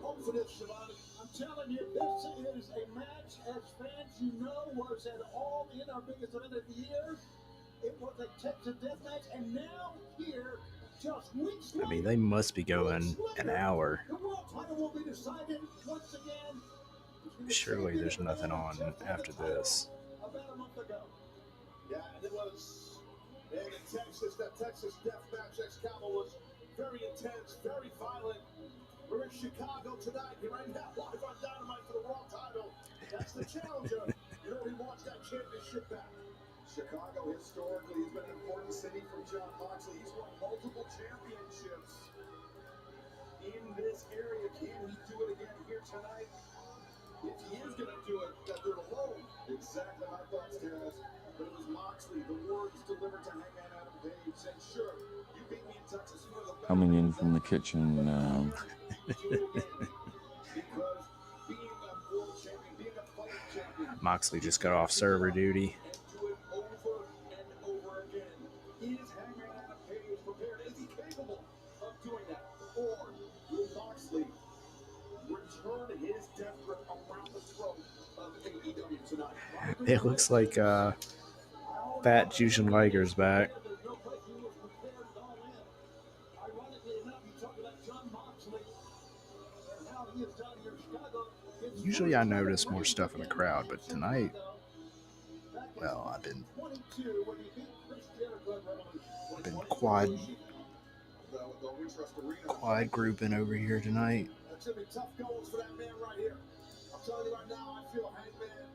Hope for this, Shivani. I'm telling you, this is a match, as fans you know, was at All In, our biggest event of the year. It was a Texas death match, and now here, just weeks later, I mean, they must be going an hour. the world title will be decided once again. Surely there's nothing on after this. About a month ago. Yeah, and it was in Texas. That Texas death match, Excalibur, was very intense, very violent. We're in Chicago tonight. You're right now live on Dynamite for the Raw title. That's the challenger. He wants that championship back. Chicago historically has been an important city for Jon Moxley. He's won multiple championships in this area. Can he do it again here tonight? If he is going to do it, he'll do it alone. Exactly my thoughts, Taz. But it was Moxley. The words delivered to Hangman Adam Page saying, sure, you beat me in Texas. You were the best. Coming in from the kitchen now. Because being a world champion, being a fighting champion, Moxley just got off server duty. and do it over and over again. Is Hangman Adam Page prepared? Is he capable of doing that? Or will Moxley return his death grip around the throat of AEW tonight? It looks like Fat Jushin Liger's back. There's no place he was prepared at All In. Ironically enough, you talk about Jon Moxley and how he is down here in Chicago. Usually I notice more stuff in the crowd, but tonight, well, I've been quad grouping over here tonight. That's going to be tough goals for that man right here. I'm telling you right now, I feel Hangman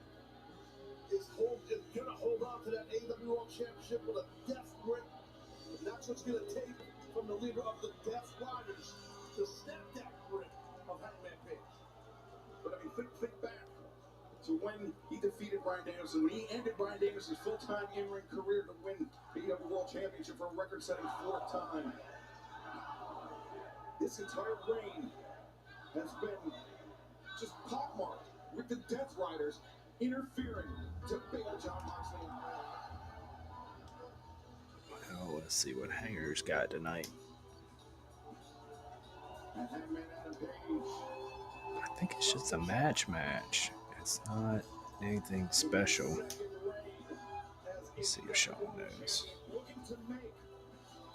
is going to hold on to that AEW World Championship with a death grip. And that's what's going to take from the leader of the Death Riders to snap that grip of Hangman Page. But I mean, think back to when he defeated Bryan Danielson, when he ended Bryan Danielson's full-time in-ring career to win the AEW World Championship for a record-setting 4th time. This entire reign has been just pockmarked with the Death Riders interfering to bail Jon Moxley. Well, let's see what Hanger's got tonight. I think it's just a match. It's not anything special. Let's see if Sean knows. Looking to make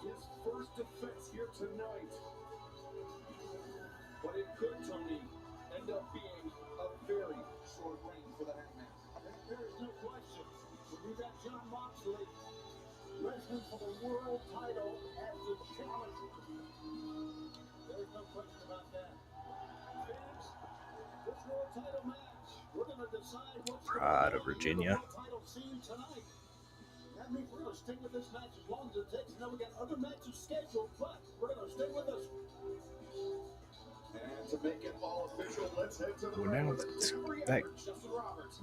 his first defense here tonight. But it could, Tony, end up being a very short reign for the Hangman. There is no question. When you got John Moxley wrestling for the world title as the challenger, there is no question about that. Fans, this world title match, we're going to decide what's Pride of Virginia. title scene tonight. That means we're going to stick with this match as long as it takes. Now we got other matches scheduled, but we're going to stay with us. And to make it all official, let's head to the Well, now ring.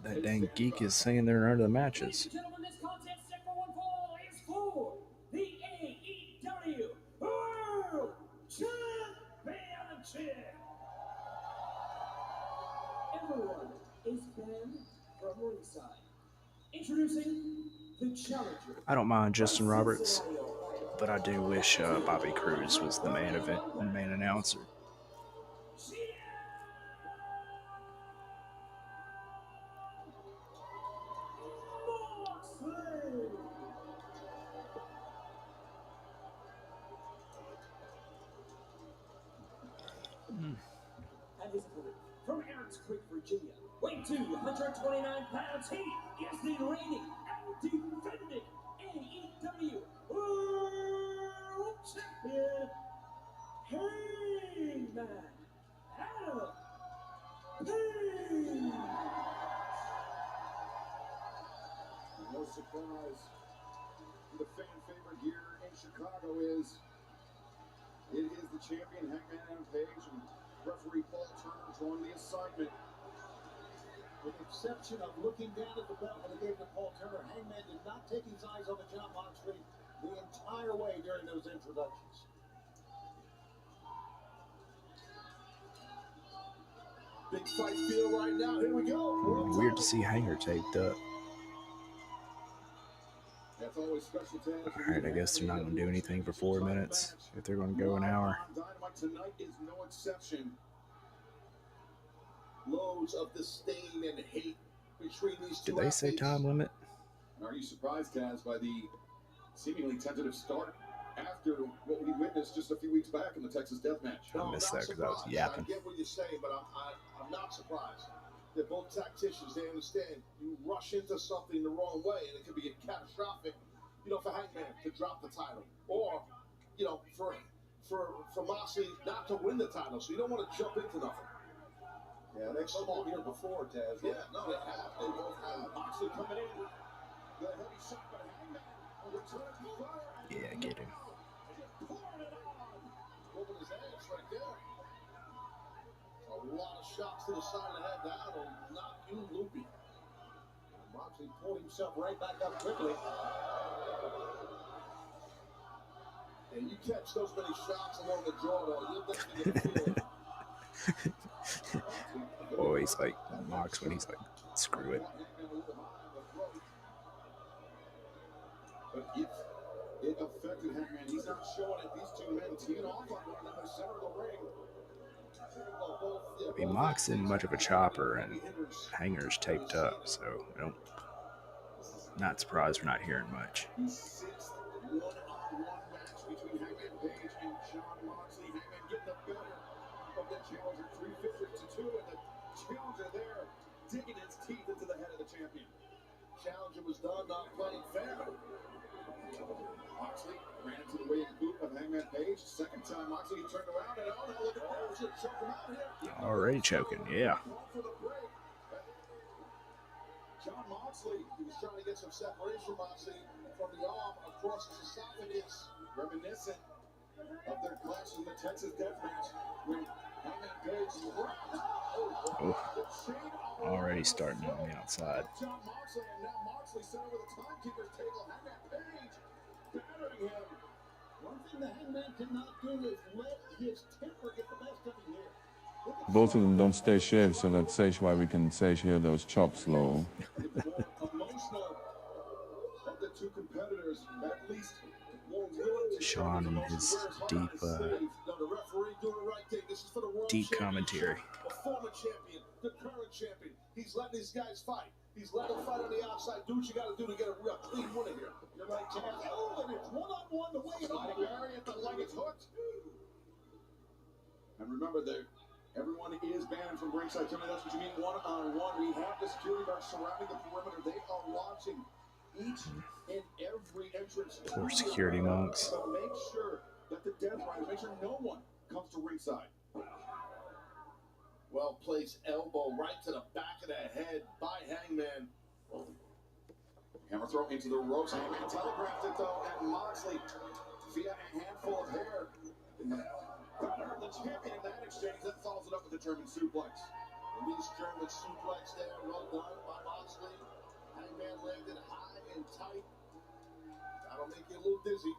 that dang geek is saying they're under the matches. Ladies and gentlemen, this contest set for one fall is for the AEW World Championship. Everyone is banned from ringside. Introducing the challenger. I don't mind Justin Roberts, but I do wish Bobby Cruz was the main announcer. And his opponent, from Aaron's Creek, Virginia, weighing 229 pounds, he is the reigning and defending AEW World Champion, Hangman Adam Page. No surprise. The fan favorite here in Chicago is the champion Hangman Adam Page, and referee Paul Turner joined the assignment. With the exception of looking down at the belt when they gave it to Paul Turner, Hangman did not take his eyes off of John Moxley the entire way during those introductions. Big fight feel right now. Here we go. Weird to see Hanger taped up. That's always special to us. All right, I guess they're not going to do anything for 4 minutes if they're going to go an hour. Dynamite tonight is no exception. Loads of disdain and hate between these two. Did they say time limit? Are you surprised, Kaz, by the seemingly tentative start after what we witnessed just a few weeks back in the Texas Death Match? I missed that because I was yapping. I get what you're saying, but I'm not surprised. They're both tacticians. They understand you rush into something the wrong way, and it could be catastrophic. For Hangman to drop the title, or for Moxley not to win the title. So you don't want to jump into nothing. Yeah, they've come here before, Taz. Yeah, no, they have. They both have. Moxley coming in. The heavy shot by Hangman. Yeah, get him. Open his ass right there. A lot of shots to the side of the head. That'll knock you loopy. Moxley pulled himself right back up quickly. And you catch those many shots along the jaw, though, you'll definitely get a feel. Oh, he's like Mox when he's like, screw it. But if it affected Hangman, he's not showing it. These two men teeing off on one another, center of the ring. I mean, Mox isn't much of a chopper, and Hanger's taped up, so not surprised we're not hearing much. The sixth one-on-one match between Hangman Page and John Moxley. Hangman getting the better of the challenger, 350-2, and the challenger there digging his teeth into the head of the champion. Challenger was done not playing fair. Moxley ran into the weighted boot of Hangman Page. Second time Moxley turned around and look at that. Should choke him out here. Already choking, yeah. John Moxley, he was trying to get some separation, Moxley, from the arm across his esophagus, reminiscent of their clash in the Texas Death Match when Hangman Page already starting on the outside. John Moxley, and now Moxley sent over the timekeeper's table. Hangman Page battering him. One thing the Hangman cannot do is let his temper get the best of him here. Both of them don't stay shaved, so that's why we can hear those chops low. The more emotional of the two competitors, at least warms Sean and his deep commentary. The former champion, the current champion. He's letting these guys fight. He's letting them fight on the outside. Do what you got to do to get a real clean winner here. You're right, Chad. Oh, and it's one-on-one the way it on. Barry at the leg is hooked. And remember, everyone is banned from ringside. Tell me that's what you mean. One-on-one. We have the security guards surrounding the perimeter. They are watching each and every entrance. Poor security monks. So make sure that the death riders, make sure no one comes to ringside. Well placed elbow right to the back of the head by Hangman. Hammer throw into the ropes. Hangman telegraphed it though, and Moxley via a handful of hair. The champion in that exchange then follows it up with a German suplex. Release German suplex there, well done by Moxley. Hangman landed high and tight. That'll make you a little dizzy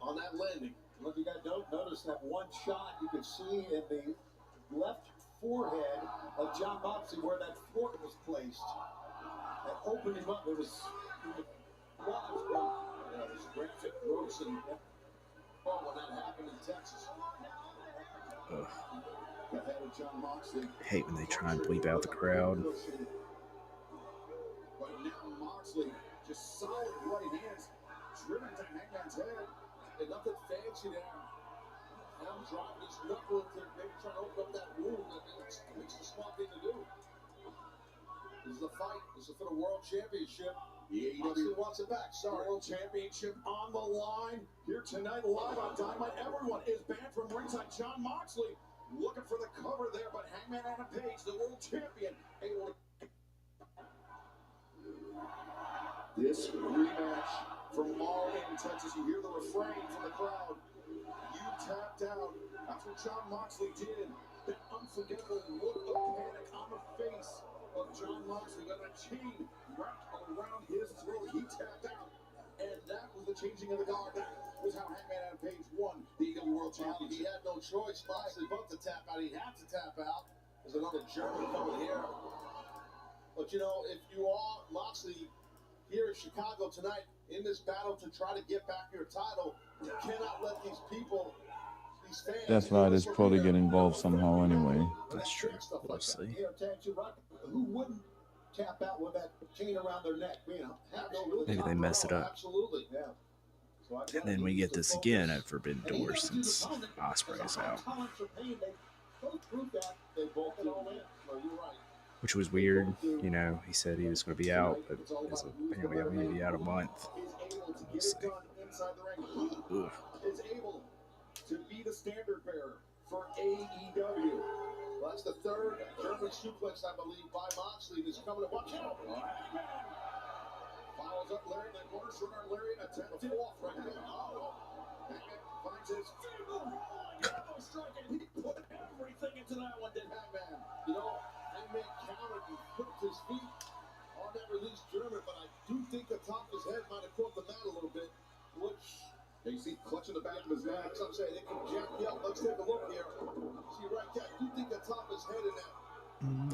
on that landing. Look, you guys don't notice that one shot you could see in the left forehead of John Moxley where that fork was placed. That opened him up. It was graphic ropes and when that happened in Texas. Ahead of John Moxley. Hate when they try and bleep out the crowd. But now Moxley just solid right hands driven to Hangman's head. And nothing fancy there. Now dropping his knuckle into maybe trying to open up that wound. It's a smart thing to do. This is a fight. This is for the World Championship. The AEW wants it back. Sorry. World Championship on the line. Here tonight, live on Dynamite. Everyone is banned from ringside. John Moxley looking for the cover there, but Hangman Adam Page, the World Champion, able to... This rematch from all in Texas. You hear the refrain from the crowd. You tapped out. That's what John Moxley did. That unforgettable look of panic on the face of John Moxley. Got a chain wrapped around his throat. He tapped out. And that was the changing of the guard. That was how Hangman Adam Page won the AEW World Championship. He had no choice. Moxley both to tap out. He had to tap out. There's another German coming here. But you know, if you are Moxley here in Chicago tonight in this battle to try to get back your title, you cannot let these people, these fans... Death Riders probably get involved somehow anyway. That's true. We'll see. Who wouldn't tap out with that chain around their neck? You know, Maybe they messed it up. Absolutely, yeah. So And then we get this again at Forbidden Door since Ospreay's out. They both did all in. No, you're right. Which was weird. You know, he said he was going to be out, but apparently I'm going to be out a month. We'll see. Ugh. Is able to be the standard bearer for AEW. Well, that's the third German suplex, I believe, by Moxley. He's coming to watch out. Follows up Larry, then corner shooter Larry, and attempt to off right there. Hangman finds his strike, and he put everything into that one, did Hangman. You know, Hangman countered and put his feet on that release German, but I do think the top of his head might have caught the mat a little bit, which you see clutching the back of his neck. So I'm saying they can jack me up. Let's take a look here. See right there. I do think the top of his head in that.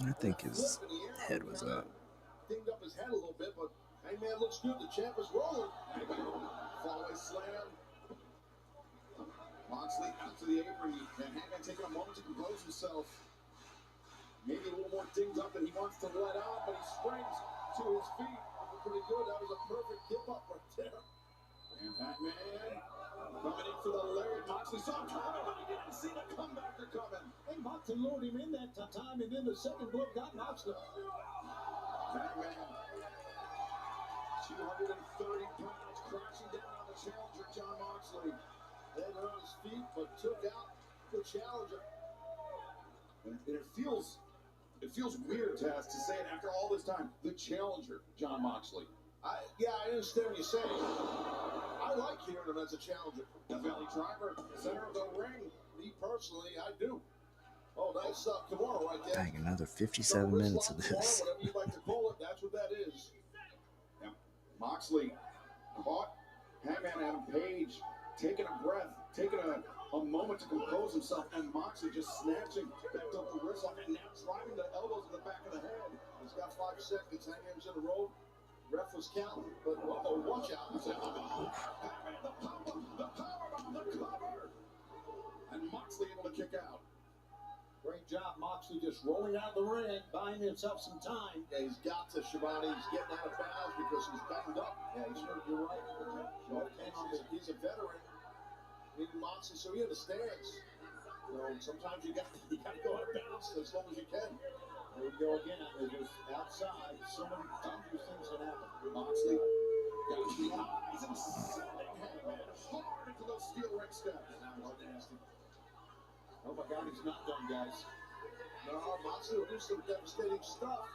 I think his head was up. Dinged up his head a little bit, but Hangman looks good. The champ is rolling. Fallaway slam. Moxley out to the apron, and Hangman taking a moment to compose himself. Maybe a little more dinged up than he wants to let out, but he springs to his feet. Pretty good. That was a perfect give up right there. And Hangman coming in for the Larry. Moxley saw him coming, but he didn't see the comebacker coming. Hey, Moxley lured him in that time, and then the second blow got Moxley. Hangman, 230 pounds, crashing down on the challenger, John Moxley. Then on his feet, but took out the challenger. And it feels weird, Taz, to say it after all this time. The challenger, John Moxley. I understand what you're saying. I like hearing him as a challenger. The Valley Driver, center of the ring. Me personally, I do. Oh, nice Kimura right there. Dang, another 57 minutes of this. Whatever you like to call it, that's what that is. Yeah. Moxley caught Hangman Adam Page taking a breath, taking a moment to compose himself, and Moxley just snatching back up the wrist off and now driving the elbows in the back of the head. He's got 5 seconds. Hangman's in the rope. Ref was counting, but watch out. Hangman, the powerbomb, the cover. And Moxley able to kick out. Great job, Moxley just rolling out of the ring, buying himself some time. Yeah, he's got to, Shivani. He's getting out of bounds because he's banged up. Yeah, he's hurt. You're right. He's a veteran. Even Moxley, so he understands. You know, sometimes you got to go out of bounds as long as you can. There we go again. They're just outside. So many dangerous things can happen. Moxley got the eyes and sending Hangman hard into those steel ring steps. That was nasty. Oh my God, he's not done, guys. No, Moxley will do some devastating stuff.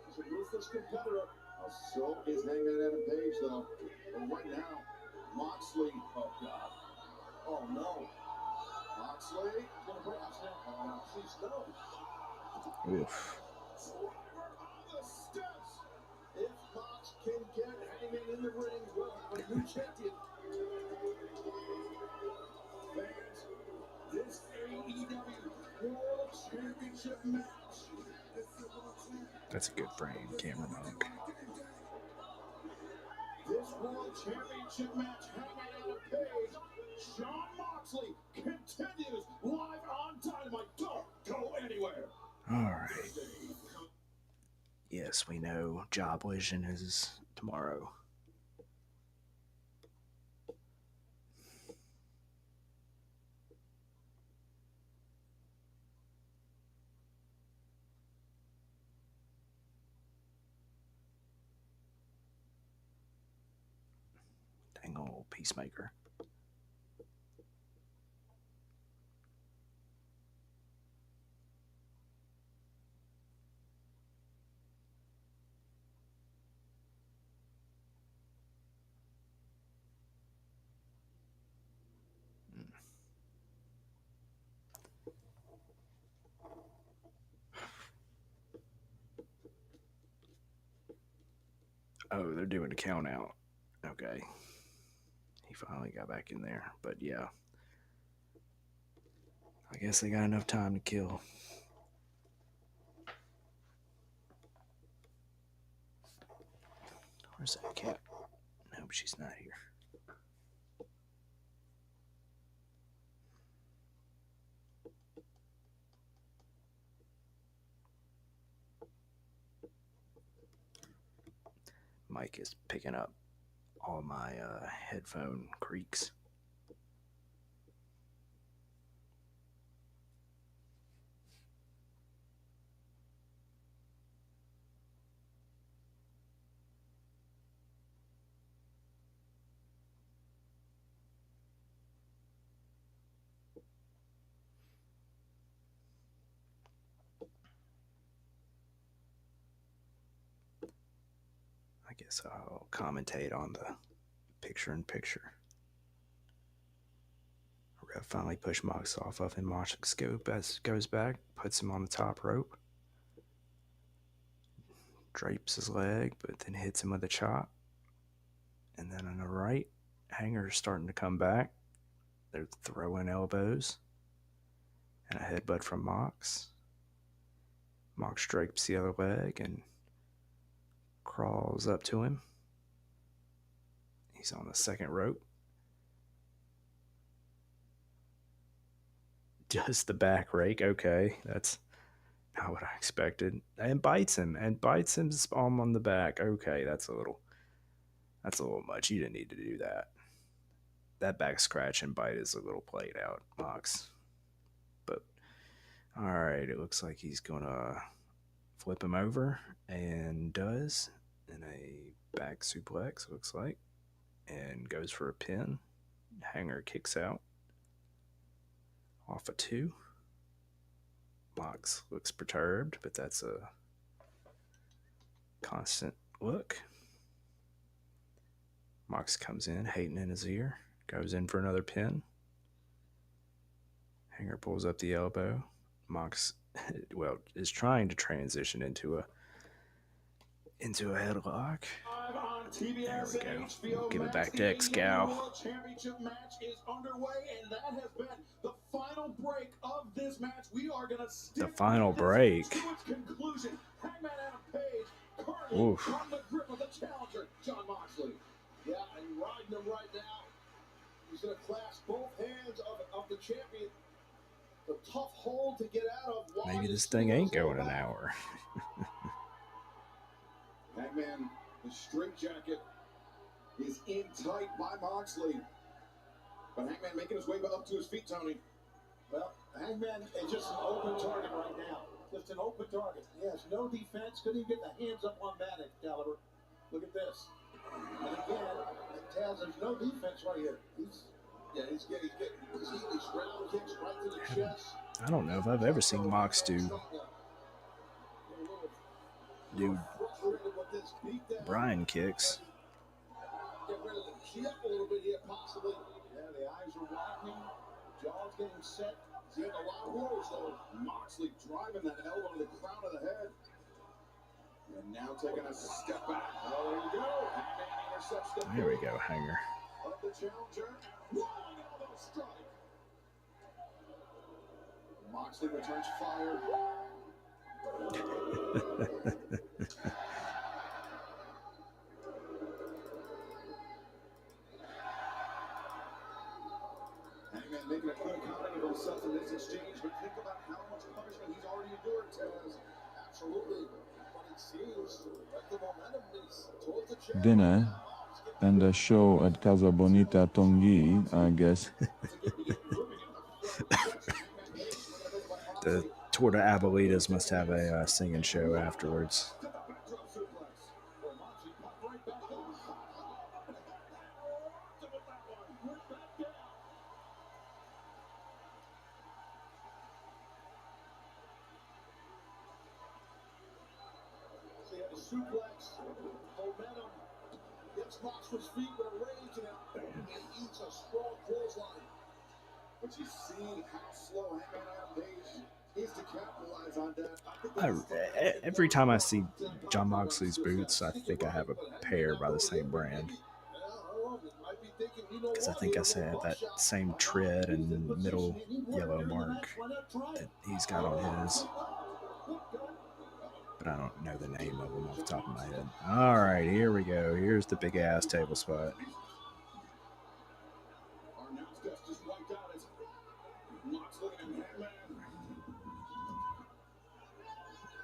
He's a ruthless competitor. So is Hangman Adam Page, though. But right now, Moxley, oh God. Oh no. Moxley gonna break us now. Oh, she's no. Oof. Driver on the steps. If Mox can get Hangman in the ring, we'll have a new champion. Fans, this AEW World Championship match. That's a good frame, camera monk. This World Championship match, Hangman Adam Page, Jon Moxley continues live on Dynamite. Don't go anywhere. All right. Yes, we know Jobvision is tomorrow. Dang old Peacemaker. Oh, they're doing a count out. Okay. He finally got back in there. But yeah. I guess they got enough time to kill. Where's that cat? No, she's not here. Mike is picking up all my headphone creaks. I guess I'll commentate on the picture-in-picture. Ref finally pushed Mox off of him. Mox goes back, puts him on the top rope, drapes his leg, but then hits him with a chop. And then on the right, Hanger's starting to come back. They're throwing elbows and a headbutt from Mox. Mox drapes the other leg and crawls up to him. He's on the second rope. Does the back rake. Okay, that's not what I expected. And bites him. And bites him's palm on the back. Okay, that's a little much. You didn't need to do that. That back scratch and bite is a little played out, Mox. But alright, it looks like he's gonna flip him over, and does, in a back suplex, looks like, and goes for a pin. Hanger kicks out off a 2. Mox looks perturbed, but that's a constant look. Mox comes in, hating in his ear, goes in for another pin. Hanger pulls up the elbow. Mox, well, is trying to transition into a headlock. There we go. We'll give it back to Excal. World Championship match is underway, and that has been the final break of this match. We are going to stick The final break. to its conclusion. Hangman Adam Page currently Oof. on the grip of the challenger. tough hole to get out of. Maybe this thing ain't going an hour. Hangman, the straitjacket is in tight by Moxley. But Hangman making his way up to his feet, Tony. Well, Hangman is just an open target right now. Just an open target. He has no defense. Couldn't even get the hands up on that, Excalibur. Look at this. And again, Taz, there's no defense right here. He's getting round kicks right to the chest. I don't know if I've ever seen Mox do Brian kicks. Get rid of the chip a little bit here, possibly. Yeah, the eyes are widening. Jaw's getting set. He's getting a lot of blows, though. Moxley driving that elbow to the crown of the head. And now taking a step back. Oh, there you go. Hangman intercepts the There we go, hanger. of the challenger. Rolling elbow strike. Moxley returns fire. Hangman making a good accounting of himself in this exchange, but think about how much punishment he's already endured, Taz. Absolutely. But it seems like the momentum is towards the champion. Dinner and a show at Casa Bonita Tongi, I guess. The Tour de Abuelitas must have a singing show afterwards. Suplex, momentum, gets Moxley's feet with a rage, and he eats a strong clothesline. But you see how slow Hangman Adam Page is to capitalize on that. Every time I see Jon Moxley's boots, I think I have a pair by the same brand. Because I think I said that same tread and middle yellow mark that he's got on his. But I don't know the name of them off the top of my head. All right, here we go. Here's the big ass table spot.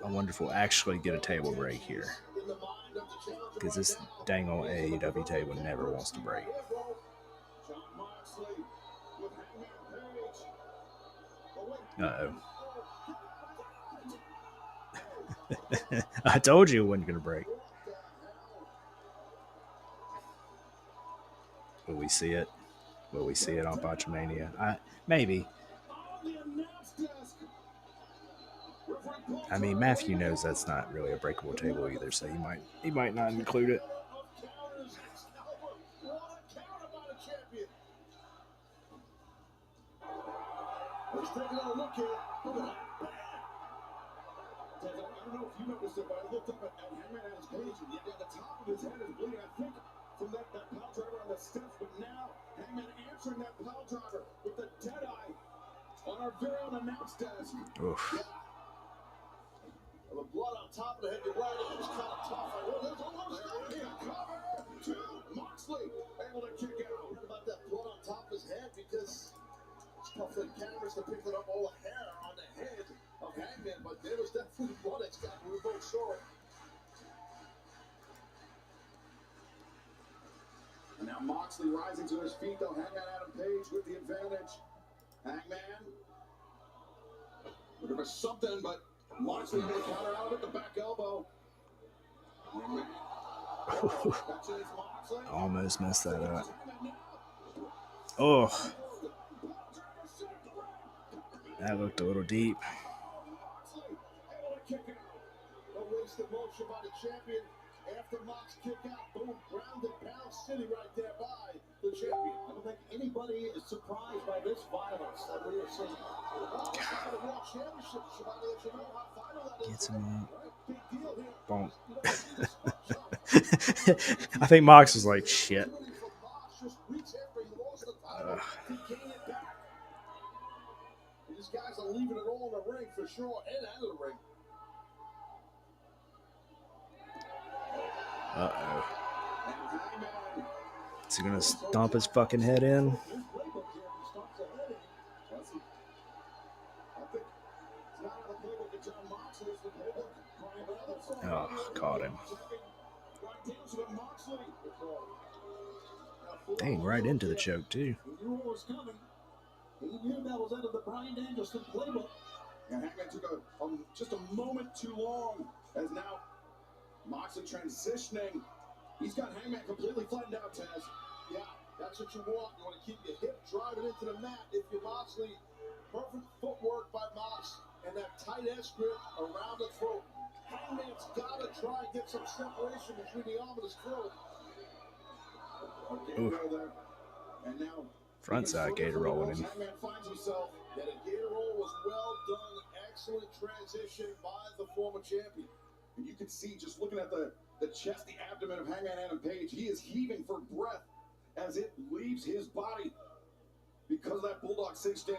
I wonder if we'll actually get a table break here. Because this dang old AEW table never wants to break. Uh-oh. I told you it wasn't going to break. Will we see it? Will we see it on Botchamania? Maybe. I mean, Matthew knows that's not really a breakable table either, so he might not include it. Let's take another look here. I don't know if you noticed it, but I looked up at Hangman Adam's Page, and yet at the top of his head is bleeding. I think from that pile driver on the steps, but now Hangman answering that pile driver with the dead eye on our very own announce desk. Oof. Yeah. The blood on top of the head, you're right, it was kind of tough. There's almost here. Cover to Moxley, able to kick out. What about that blood on top of his head? Because it's tough for the cameras to pick up all the hair on the head of Hangman, but there was definitely blood. It's got we both saw it. And now Moxley rising to his feet, though. Hangman Adam Page with the advantage. Hangman looking for something, but Moxley able to counter out with the back elbow. Almost messed that up. Oh. That looked a little deep. After Mox kick out, boom, ground and pound city right there by the champion. I don't think anybody is surprised by this violence that we are seeing. Gets him up. I think Mox was like, shit. These guys are leaving it all in the ring for sure, and out of the ring. Uh-oh. Is he gonna stomp his fucking head in? Oh, caught him. Dang, right into the choke, too. He knew what was coming. He knew that was out of the Bryan Danielson playbook. And Hangman took just a moment too long, as now Moxley transitioning. He's got Hangman completely flattened out, Taz. Yeah, that's what you want. You want to keep your hip driving into the mat. If you're Moxley, perfect footwork by Mox, and that tight S grip around the throat. Hangman's got to try and get some separation between the arm and his throat. Okay, roll there. And now Frontside gator rolling him. Hangman finds himself. That a gator roll was well done. Excellent transition by the former champion. And you can see, just looking at the chest, the abdomen of Hangman Adam Page, he is heaving for breath as it leaves his body because of that Bulldog 16.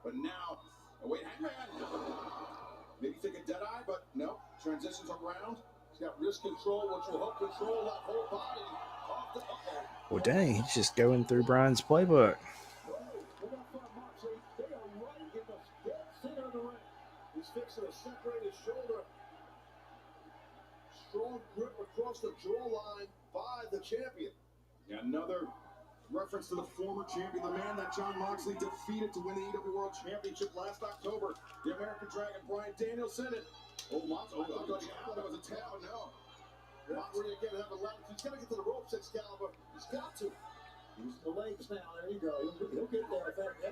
But now, wait, Hangman, maybe thinking Deadeye, but no, transitions around. He's got wrist control, which will help control that whole body. Well, dang, he's just going through Brian's playbook. He's fixing a separated shoulder. Strong grip across the jawline by the champion. Another reference to the former champion, the man that Jon Moxley defeated to win the AEW World Championship last October. The American Dragon, Bryan Danielson. And Moxley, I thought that was a tap, but no. Moxley again having left. He's got to get to the ropes, Excalibur. He's got to. Use the legs now. There you go. He'll get there.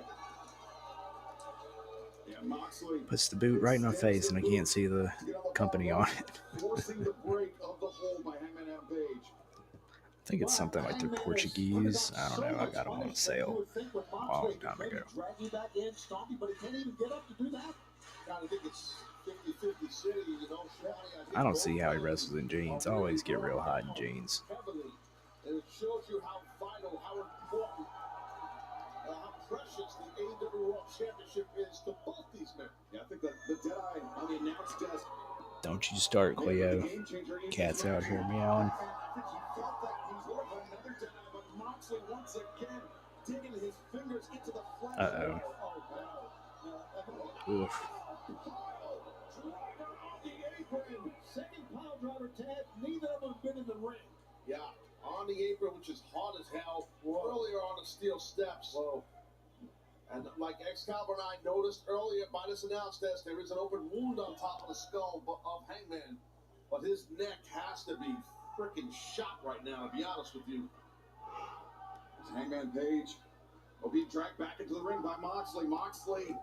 Yeah, Moxley Puts the boot right in my face, and I can't see the company on it. Forcing the break of the hold by Hangman Adam Page. I think it's something like they're Portuguese. I don't know. I got them on sale a long time ago. Drag you back in, stop you, but he can't even get up to do that. I think it's 50-50 city, you know. I don't see how he wrestles in jeans. I always get real hot in jeans. And it shows you how vital, how important, how precious the AEW World Championship is to both these men. Yeah, I think the Deadeye on the announce desk. Don't you start, Cleo. Cat's out here meowing. I think he felt that he would have another Deadeye, but Moxley once again digging his fingers into the flesh. Uh-oh. Oof. Second pile driver, Ted. Neither of them have been in the ring. Yeah, on the apron, which is hot as hell. Earlier on the steel steps. Whoa. And like Excalibur and I noticed earlier by this announce desk, there is an open wound on top of the skull of Hangman. But his neck has to be freaking shot right now, to be honest with you. Hangman Page will be dragged back into the ring by Moxley. Moxley,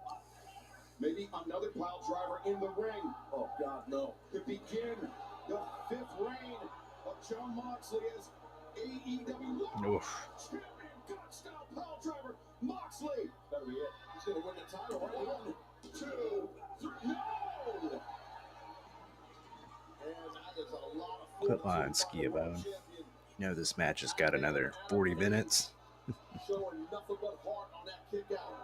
maybe another pile driver in the ring. Oh, God, no. To begin the fifth reign of Jon Moxley as AEW Oof. Champion. God-style pile driver, Moxley. That'll be it. He's going to win the title. 1, 2, 3, no! And that is a lot of Quit lying, Skiabone. You know this match has got another 40 minutes. Showing nothing but heart on that kick out.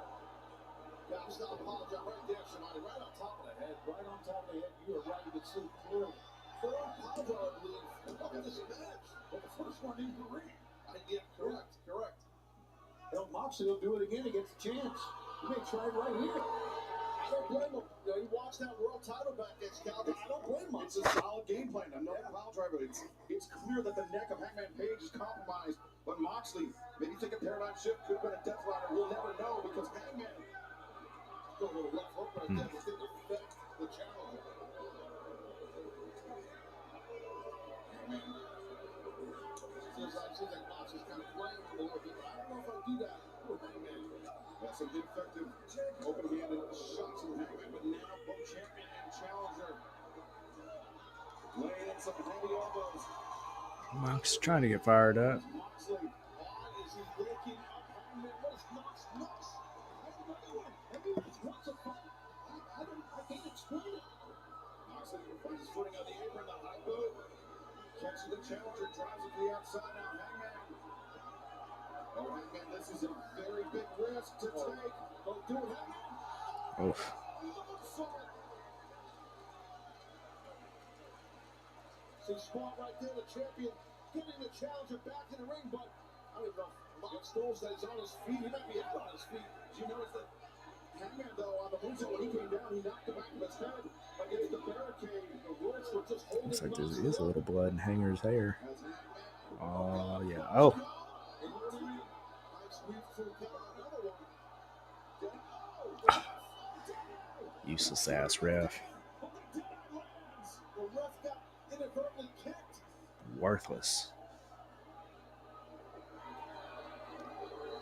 God-style pile driver right there, somebody right on top of the head. Right on top of the head. You are right. You can see clearly. Third pile driver, I believe. Look at this match. But the first one in the ring. Yeah, correct. Hell, Moxley will do it again. He gets a chance. He may try it right here. I don't blame him. You know, he watched that world title back against Calvin. I don't blame him. It's a solid game plan. Another pile driver. It's clear that the neck of Hangman Page is compromised. But Moxley, maybe think a paradigm shift could have been a death rider. We'll never know because Hangman still a little left hook right there. It didn't affect the challenger. Hangman. Seems like Moxley's kind of playing with a little bit. I don't know if I'll do that with Hangman. That's some effective open-handed shots from Hangman, but now both champion and challenger laying in some heavy elbows. Mox trying to get fired up. Moxley, why is he waking up Hangman? What is Mox? Everyone wants a fight. I can't explain it. Moxley finds his footing on the apron, the high boot. Catches the challenger, drives it to the outside. Now Hangman. Oh, Hangman, this is a very big risk to take. Don't do it, Hangman. Oof. See, spot right there, the champion getting the challenger back in the ring, but I don't know if Mox knows that he's on his feet. He might be out on his feet. Did you notice that Hangman, though, on the moonsault, when he came down, he knocked the back of his head against the barricade. The ropes were just holding Looks like him there up. is a little blood in Hanger's hair. As Hangman, Oh, yeah. Oh, and Rudy, nice sweep through cover, another one. useless ass ref. The ref got inadvertently kicked. Worthless.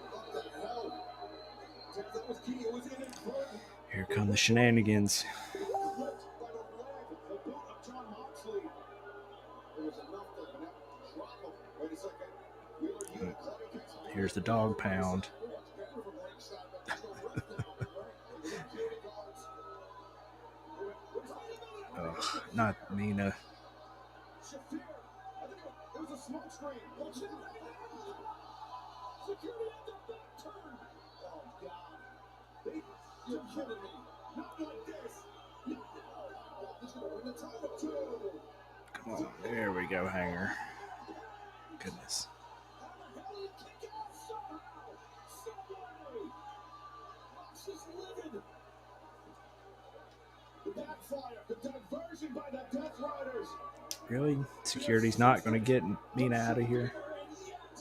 What the hell? That was key. It was inadvertent. Here come the shenanigans. Flipped by the leg, the boot of John Moxley. There was enough to now drop him. Wait a second. Wheeler Yuta caught against him. Here's the dog pound. Much better from ringside, but there's no ref down there, right? And the security guards. Ugh, not Mina. Shafir. I think it was a smoke screen. Watch it. Security at the back turn. Oh, God. You're kidding me. Not like this. No. He's going to win the title, too. Come on. There we go, Hanger. Goodness. How the hell did he kick out somehow? Somebody. Mox is livid. The backfire, the diversion by the Death Riders. Really? Security's not going to get Mina out of here? And yet,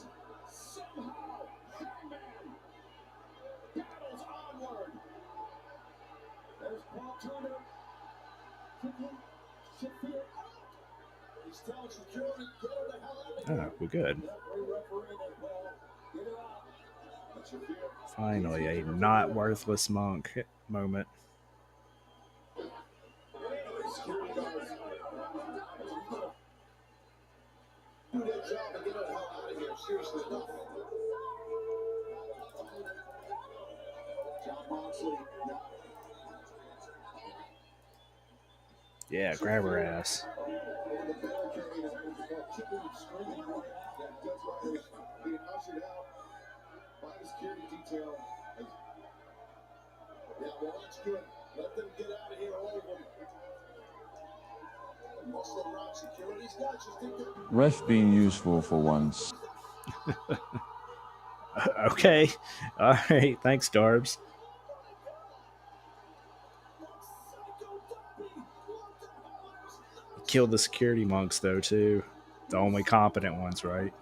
somehow, Hangman battles onward. There's Paul Turner. Kicking Shafir out. He's telling security, get her the hell out of here. Oh, we're good. Referee as well. Get her out. But Shafir. Finally, a not worthless monk moment. Security guards. Do their job and get her the hell out of here. Seriously enough. John Moxley. Yeah, grab her ass. Over the barricade and kicking and screaming. Yeah, Death Riders being ushered out by the security detail. Yeah, well, that's good. Let them get out of here, all of them. Muscle around security's got just think they're Ref being useful for once. Okay. All right. Thanks, Darbs. Killed the security monks, though, too. The only competent ones, right?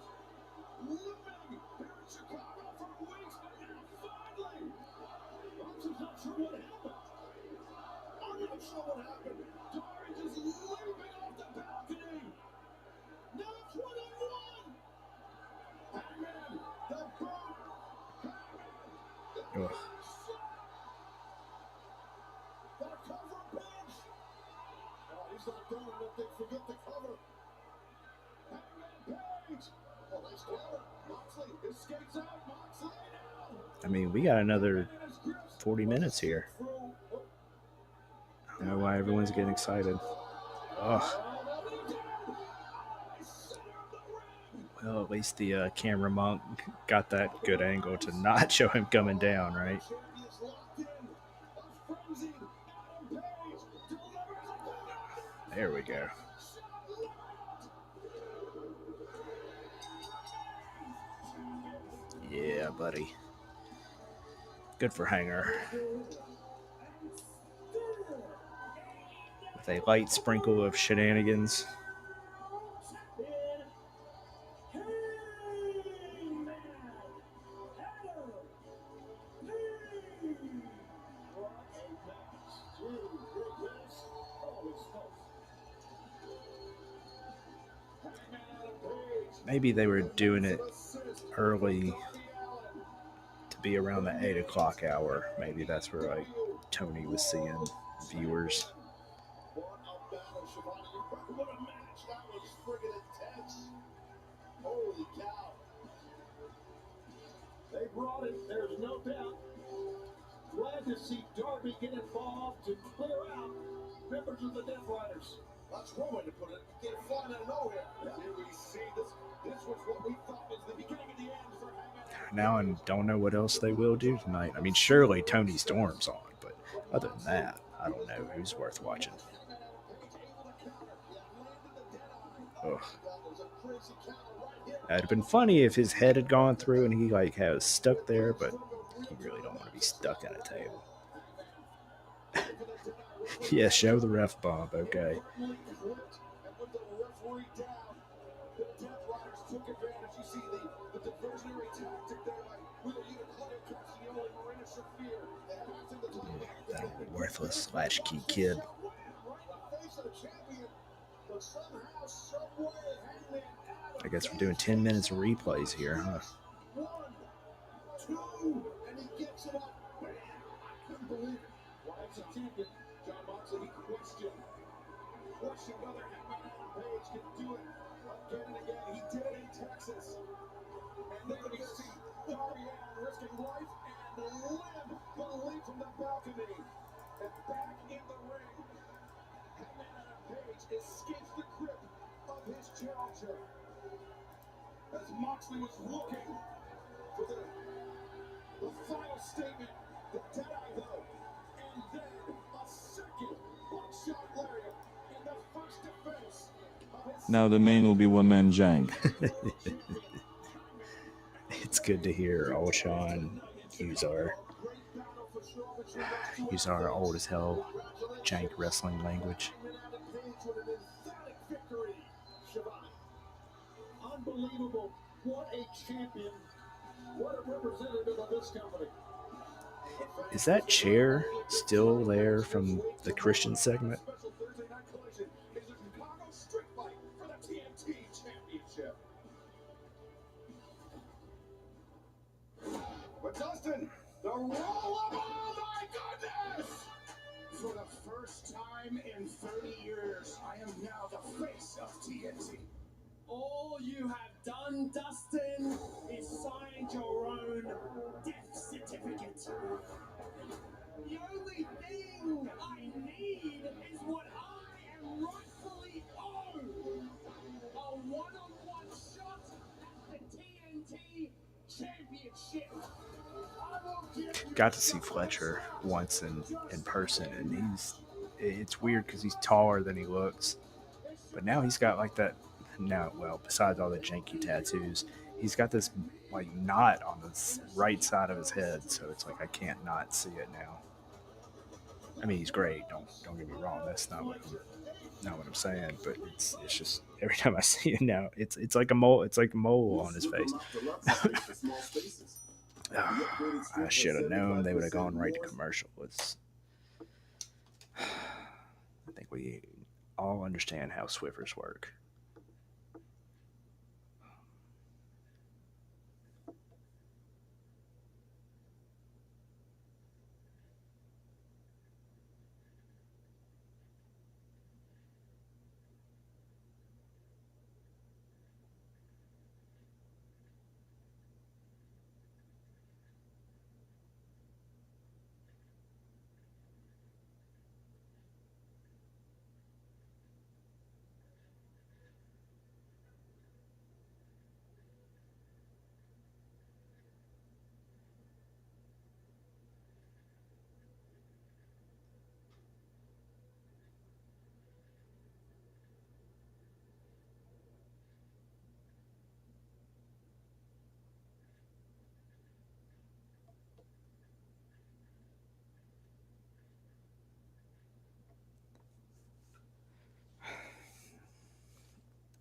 living here in Chicago for weeks, but now finally, I'm just not sure what happened. I'm not sure what happened. Dory just leaping off the balcony. Now it's one-on-one. Hangman, the boot. Ugh. The cover punch. Oh, he's not going. Don't think forget the cover. Hangman Page. Oh, nice cover. Moxley escapes out. Moxley now. I mean, we got another 40 minutes here. I don't know why everyone's getting excited. Ugh. Well, at least the camera monk got that good angle to not show him coming down, right? There we go. Yeah, buddy. Good for Hanger. With a light sprinkle of shenanigans. Maybe they were doing it early to be around the 8 o'clock hour. Maybe that's where like Tony was seeing viewers. What a battle, Shivani. What a match. That was friggin' intense. Holy cow. They brought it, there's no doubt. Glad to see Darby get involved to clear out members of the Death Riders. That's one way to put it. Get flying out of nowhere. Here we see this. This was what we thought was the beginning of the end for Hangman. Now I don't know what else they will do tonight. I mean, surely Tony Storm's on, but other than that, I don't know who's worth watching. Ugh. It'd have been funny if his head had gone through and he like was stuck there, but you really don't want to be stuck at a table. Yeah, show the ref, Bob. Okay. Bluntly clipped and put the referee down. The Death Riders took advantage. You see the diversionary tactic there by Wheeler Yuta, Claudio Castagnoli, Marina Shafir. They had nothing to talk about. That old worthless latchkey kid. Right in the face of the champion. But somehow, someway, Hangman Adam I guess we're doing 10 minutes of replays here, huh? 1, 2, and he gets it up. Bam! I couldn't believe it. Why it's a champion. John Moxley, he questioned whether Hangman Adam Page could do it again and again. He did it in Texas. And then we see Darby Allin risking life and limb going to leap from the balcony. And back in the ring, Hangman Adam Page escapes the grip of his challenger. As Moxley was looking for the final statement, the dead-eye though. And then a second buckshot lariat in the first defense of his... Now the main will be one-man jank. It's good to hear Ultron use our old as hell jank wrestling language. Unbelievable. What a champion. What a representative of this company. Is that chair still there from the Christian segment? Special Thursday night collection is a Chicago street fight for the TNT Championship. But Dustin, the roll up, oh my goodness! For the first time in 30 years, I am now the face of TNT. All you have done, Dustin, is signed your own death certificate. The only thing I need is what I am rightfully owed. A one-on-one shot at the TNT Championship. I will give you Got to see Fletcher once in person, and it's weird because he's taller than he looks. But now he's got like that. Now, well, besides all the janky tattoos, he's got this like knot on the right side of his head, so it's like I can't not see it now. I mean, he's great. Don't get me wrong. That's not what I'm saying. But it's just every time I see it now, it's like a mole. It's like a mole on his face. I should have known they would have gone right to commercial. I think we all understand how Swiffers work.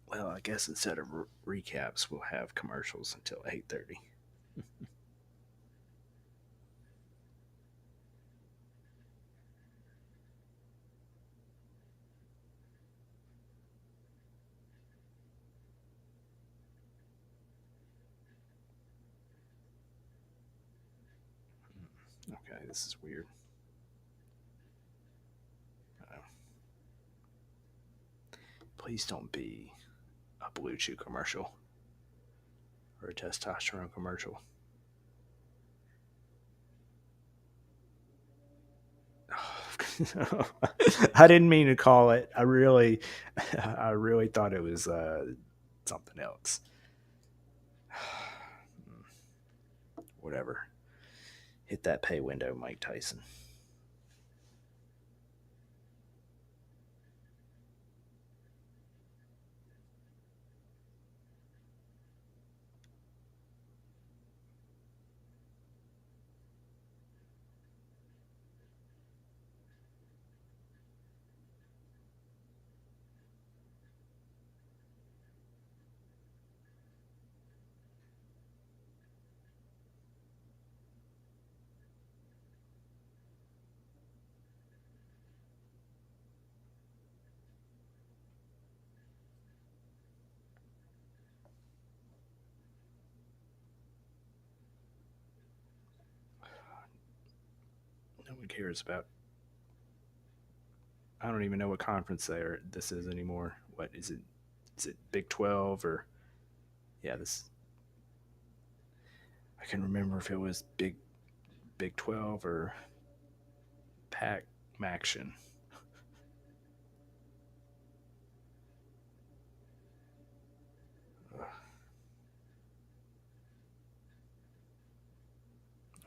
Well, I guess instead of recaps, we'll have commercials until 8:30. Okay, this is weird. Please don't be a Blue Chew commercial or a testosterone commercial. I didn't mean to call it. I really thought it was something else. Whatever. Hit that pay window, Mike Tyson. one cares about. I don't even know what conference this is anymore. What is it? Is it Big 12 or yeah? This I can remember if it was Big 12 or Pac Maction.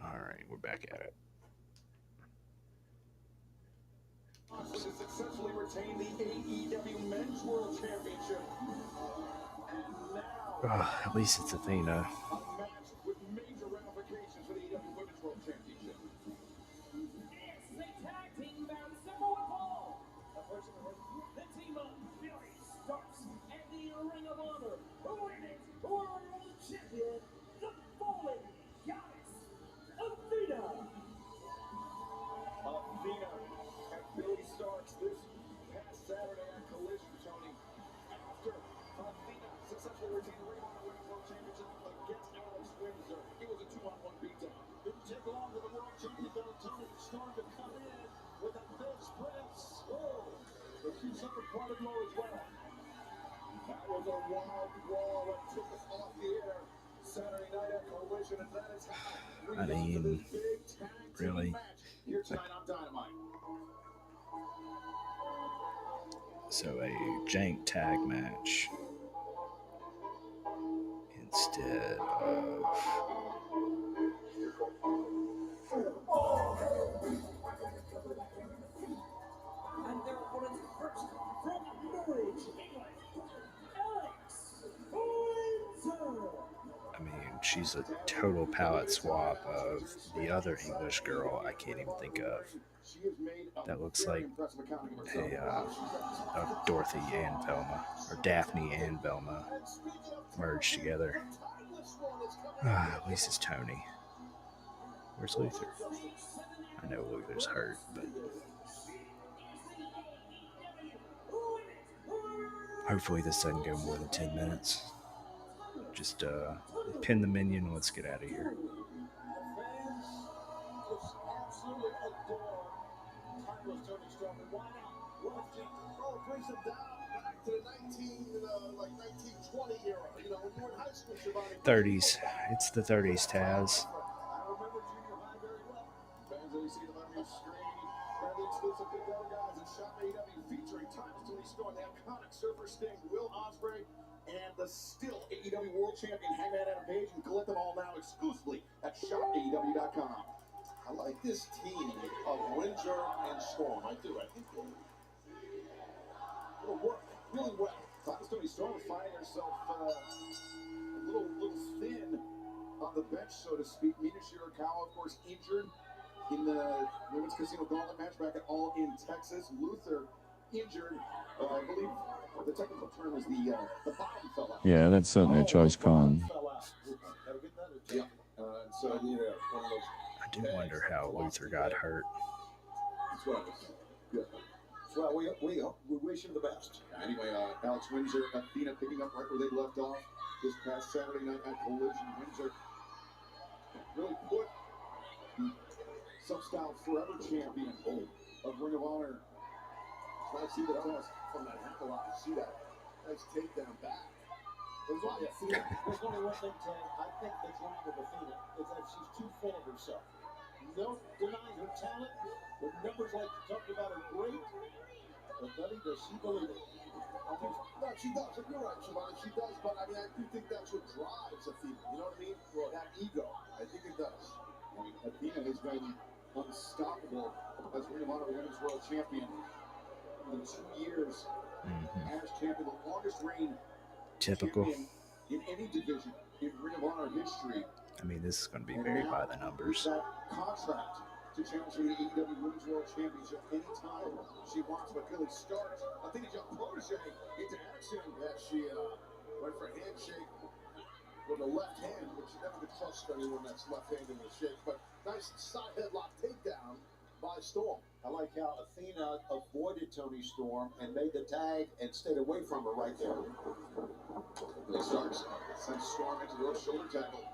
All right, we're back at it. Has successfully retained the AEW Men's World Championship. And now, At least it's Athena. a match with major ramifications for the AEW Women's World Championship. It's the tag team bout Simple and Paul. The team of Fury Starks and the Ring of Honor. Who in it? Who are our world champion? The Fallen Goddess, Athena. Athena and Billy Starks this past Saturday at Collision, Tony. After Athena successfully retained the Ring of Honor Women's World Championship against Alex Windsor. It was a 2-on-1 beatdown. Didn't take long for the world champion Tony Storm to come in with a bench press. Oh, but she suffered quite a blow as well. That was a wild brawl that took us off the air Saturday night at Collision, and that is how we I got to mean, this big tag team really? match here tonight on Dynamite. So a jank tag match instead of And their opponents first from Norwich, England, Alex Windsor. I mean, she's a total palette swap of the other English girl I can't even think of. That looks like a Dorothy and Velma, or Daphne and Velma merged together. At least it's Tony. Where's Luther? I know Luther's hurt, but hopefully this doesn't go more than 10 minutes. Just pin the minion and let's get out of here. Fans just absolutely adore timeless Tony Storm. And why not? Well, it brings him down back to the 1920 era. You know, when you were in high school, Shivani. 30s. It's the 30s, Taz. I remember junior high very well. Fans always see them on your screen. Fairly exclusive Big Dog Guys and Shop AEW featuring timeless Tony Storm, the iconic Surfer Sting, Will Ospreay, and the still AEW World Champion Hangman Adam Page. You can collect them all now exclusively at shopaew.com. I like this team of Windsor and Storm. I do. I think it'll work really well. Timeless Tony Storm is finding herself a little thin on the bench, so to speak. Mina Shirakawa, of course, injured in the Women's Casino Gauntlet match back at All In Texas. Luther injured. I believe the technical term is the bottom fell out. Yeah, that's certainly a choice, Con. Yeah. So, one of those. I do wonder how Luther got hurt. That's what it was. Good. Well, we wish him the best. Anyway, Alex Windsor, Athena picking up right where they left off this past Saturday night at Collision. Windsor really put the Substyle Forever champion of Ring of Honor. Try to see the best from that ankle out. See that nice takedown back. There's only one thing, Ted. I think that's wrong with Athena is that she's too full of herself. No denying her talent. The numbers like you talked about are great. But Betty, does she believe it? No, she does. You're right, Shivani. She does. But I mean, I do think that's what drives Athena. You know what I mean? Well, that ego. I think it does. I mean, Athena has been unstoppable as Ring of Honor Women's World Champion in 2 years. As champion, the longest reign Typical. in any division in Ring of Honor history. I mean, this is going to be very by the numbers. That contract to challenge for the AEW Women's World Championship anytime she wants. But Billy Starks, I think it's your protege into action. That she went for a handshake with a left hand, which you never could trust anyone that's left-handed in the shake. But nice side headlock takedown by Storm. I like how Athena avoided Tony Storm and made the tag and stayed away from her right there. Billy Starks sends Storm into the shoulder tackle.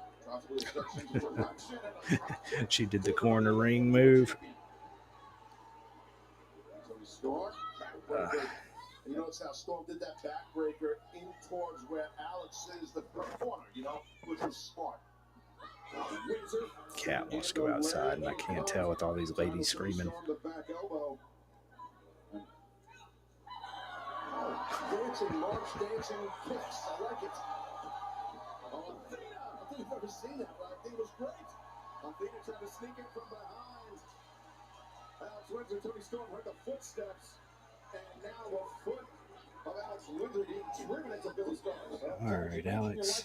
She did the corner ring move. Storm, backbreaker. And you notice how Storm did that backbreaker in towards where Alex is the corner, which was smart. Cat wants to go outside, and I can't tell with all these ladies screaming. Dancing, march, dancing, kicks. I like it. Oh, Athena! I don't think you've ever seen that, but I think it was great. Athena tried to sneak in from behind. Alex Windsor, Tony Storm heard the footsteps, and now the foot of Alex Windsor being driven into Billy Starks. All right, Alex.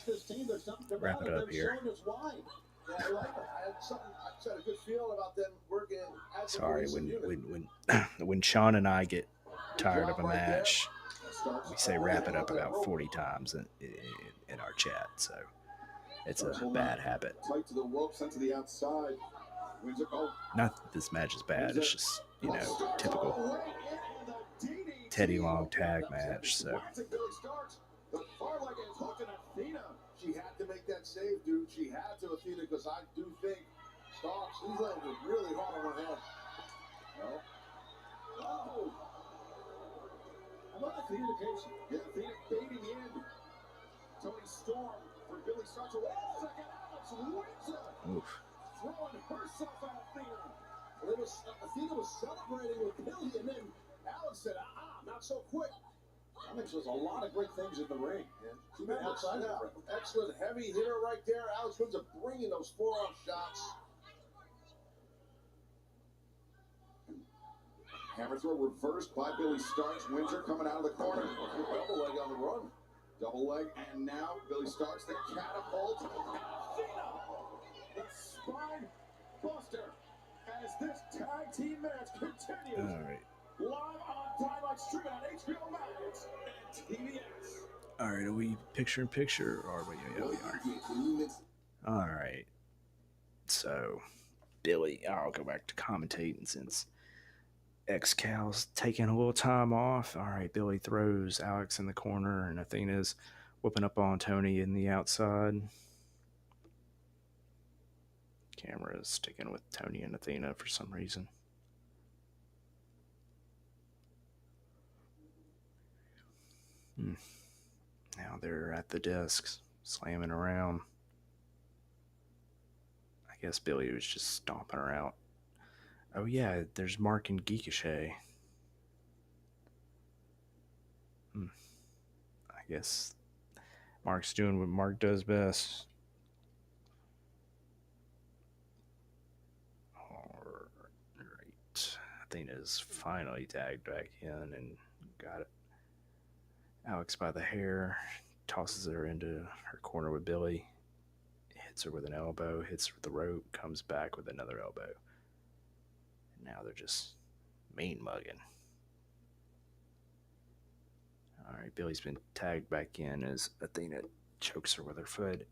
Wrap it up here. Yeah, I like it. I had a good feeling about them working as Sorry, when Sean and I get tired of a match, we say wrap it up about 40 times in our chat, so it's a bad habit. Tight to the ropes, sent to the outside. Not that this match is bad, it's just, typical Teddy Long tag match, so. She had to make that save, dude. She had to, Athena, because I do think Starks, he's landed really hard on her head. No. Oh! How about the communication? Yeah, Athena baiting in. Tony Storm for Billy Starks. Second, Alex Windsor. Oof. Throwing herself at Athena. And Athena was celebrating with Billy, and then Alex said, not so quick. Alex does a lot of great things in the ring. She's been outside of the ring. Excellent heavy hitter right there. Alex Windsor bringing those forearm shots. Hammer throw reversed by Billy Starks. Windsor coming out of the corner. Double leg on the run. Double leg, and now Billy Starks, the catapult. The spine buster as this tag team match continues. All right. Live on Dynamite, streaming on HBO Max and TBS. All right, are we picture in picture? Or yeah, we are. All right. So, Billy, I'll go back to commentating since X-Cal's taking a little time off. All right, Billy throws Alex in the corner, and Athena's whooping up on Tony in the outside. Camera is sticking with Tony and Athena for some reason. Now they're at the desks, slamming around. I guess Billy was just stomping her out. Oh yeah, there's Mark and Geekishay. I guess Mark's doing what Mark does best. Alright. Athena's finally tagged back in and got it. Alex by the hair, tosses her into her corner with Billy, hits her with an elbow, hits her with the rope, comes back with another elbow. And now they're just mean mugging. Alright, Billy's been tagged back in as Athena chokes her with her foot.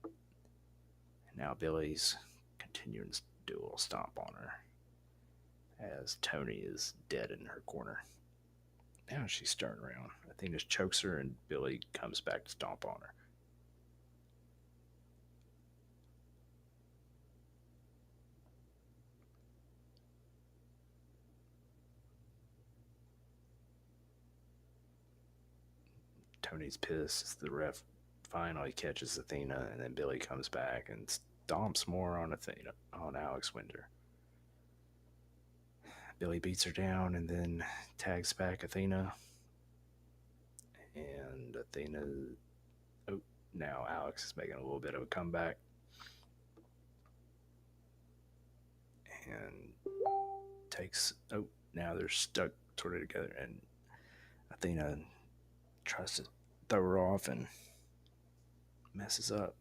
And now Billy's continuing to do a little stomp on her as Tony is dead in her corner. Now she's starting around. Athena chokes her and Billy comes back to stomp on her. Tony's pissed as the ref finally catches Athena, and then Billy comes back and stomps more on Alex Windsor. Billy beats her down and then tags back Athena. And Athena... Oh, now Alex is making a little bit of a comeback. And takes... Oh, now they're stuck sort of together. And Athena tries to throw her off and messes up.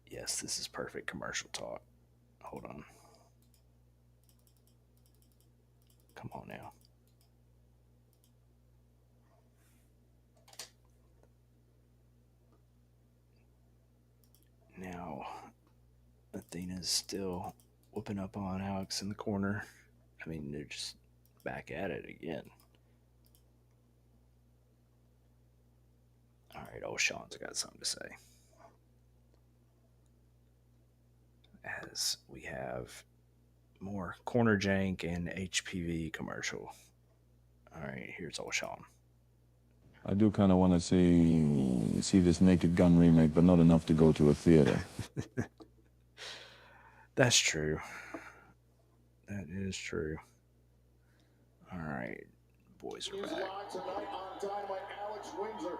Yes, this is perfect commercial talk. Hold on. Come on now. Now, Athena's still whooping up on Alex in the corner. I mean, they're just back at it again. All right, old Sean's got something to say. as we have more corner jank and HPV commercial. All right, here's old Sean. I do kind of want to see this Naked Gun remake, but not enough to go to a theater. That's true. That is true. All right, boys are Is back. live tonight on Dynamite. Alex Windsor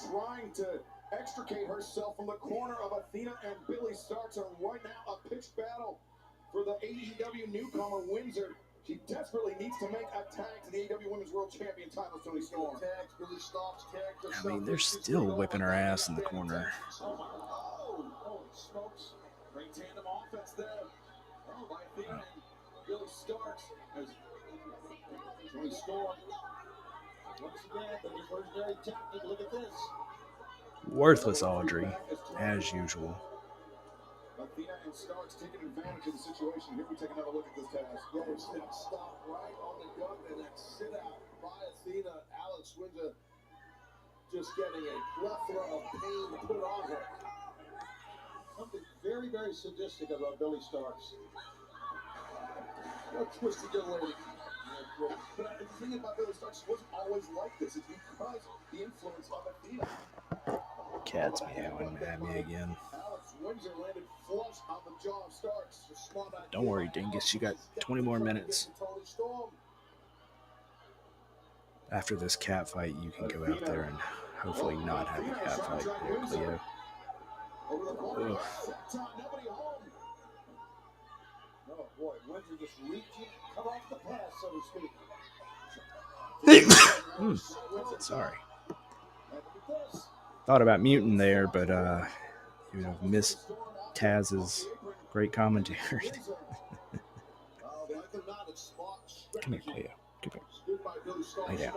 trying to extricate herself from the corner of Athena and Billy Starks, and right now a pitched battle for the AEW newcomer Windsor. She desperately needs to make a tag to the AEW Women's World Champion title, Tony Storm. Tags, Billy Starks, tags I mean, they're still whipping her ass in the corner. Oh, my. Oh, holy smokes. Great tandem offense there. Oh, by Athena and Billy Starks. As Tony Storm. Once again, the diversionary tactic. Look at this. Worthless Audrey, as usual. Athena and Starks taking advantage of the situation. Here we take another look at this task. There's that stop right on the gun and that sit out by Athena. Alex Windsor just getting a plethora of pain put on her. Something very, very sadistic about Billy Starks. No twisted young lady. But the thing about Billy Starks, she wasn't always like this. It's because the influence of Athena. Cat's meowing at me again. Alex Windsor landed flush on the jaw of Starks. Don't worry, Dingus. You got 20 more minutes. After this cat fight, you can go out there and hopefully not have a cat fight there, Cleo. Ugh. Oh boy, Windsor just reaching, cut off the pass, so to speak. Sorry. Thought about muting there, but you know, missed Taz's great commentary. Come here, Cleo. Come here. Lay down.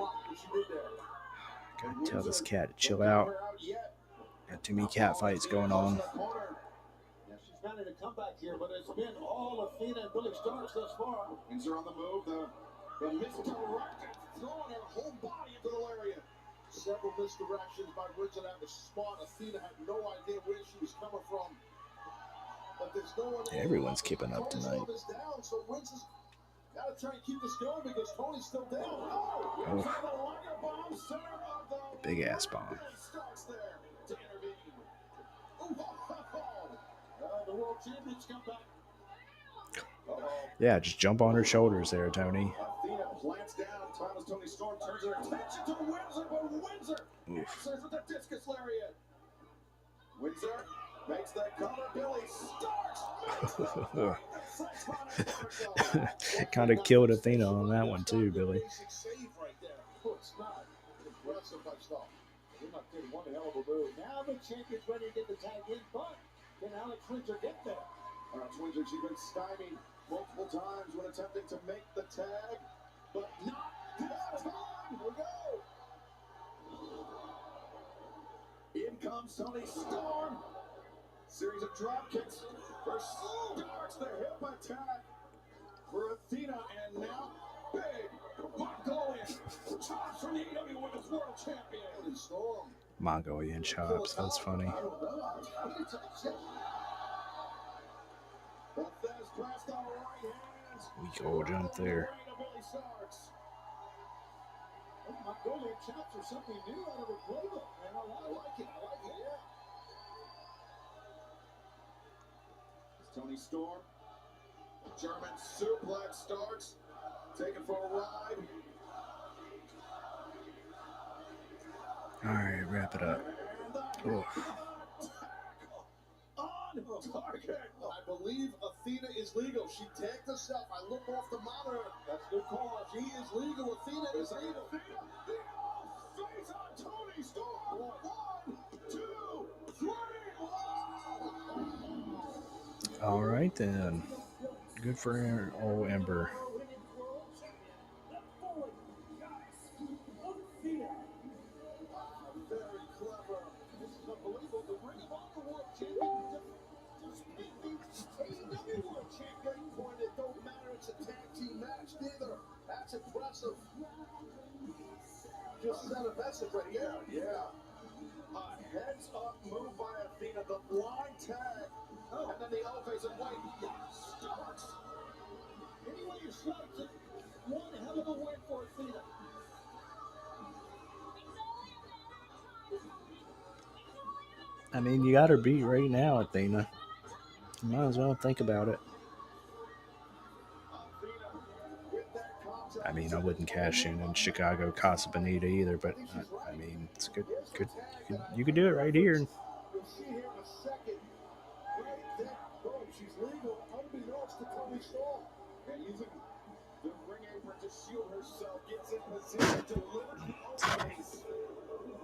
Gotta tell this cat to chill out. Got too many cat fights going on. Yeah, she's managed to come back here, but it's been all Athena and Billy Starks thus far. Windsor on the move. The misdirection, throwing her whole body into the lariat. Several misdirections by Windsor. That was smart. Athena had no idea where she was coming from. But there's no one. Everyone's keeping up tonight. Down, so Windsor's got to try and keep this going because Tony's still down. Oh. Big ass bomb. Yeah, just jump on her shoulders there, Tony. Athena plants down. Thomas Tony Storm turns her attention to Windsor, but Windsor answers with the discus lariat. Windsor makes that cover. Billy Starks. Kind of killed Athena on that one too, Billy. Now the champion's ready to get the tag in, but can Alex Windsor get there? Alex Windsor, she's been stymied multiple times when attempting to make the tag, but not this time. Here we go. In comes Tony Storm. Series of drop kicks for Starks. The hip attack for Athena, and now big Mongolian chops from the AEW Women's World Champion. Storm. Mongolian chops. That's funny. Weak old jump there. Mongolian chops are something new out of the playbook, man. I like it. Yeah. Tony Storm, German suplex starts, taken for a ride. All right, wrap it up. Oh. On target. I believe Athena is legal. She tagged herself. I look off the monitor. That's the call. She is legal. Athena is legal. Face on Tony Storm. 1, 2, 3. All right then. Good for old Ember. Very clever. This is unbelievable. The Ring of Honor World Champion just beat the AEW World Champion. Point it don't matter. It's a tag team match neither. That's impressive. Just set a message right here. Yeah. A heads up move by Athena. The blind tag. And then the L-face and White starts. Anyway you slice it, one hell of a win for Athena. I mean, you got her beat right now, Athena. You might as well think about it. I mean, I wouldn't cash in Chicago Casa Bonita either, but I mean, it's good. Good. You could do it right here. You'll see here in a second. Right there. Boom. She's legal, unbeknownst to Tony Storm. And using the ring apron to shield herself, gets in position, delivers the L-face.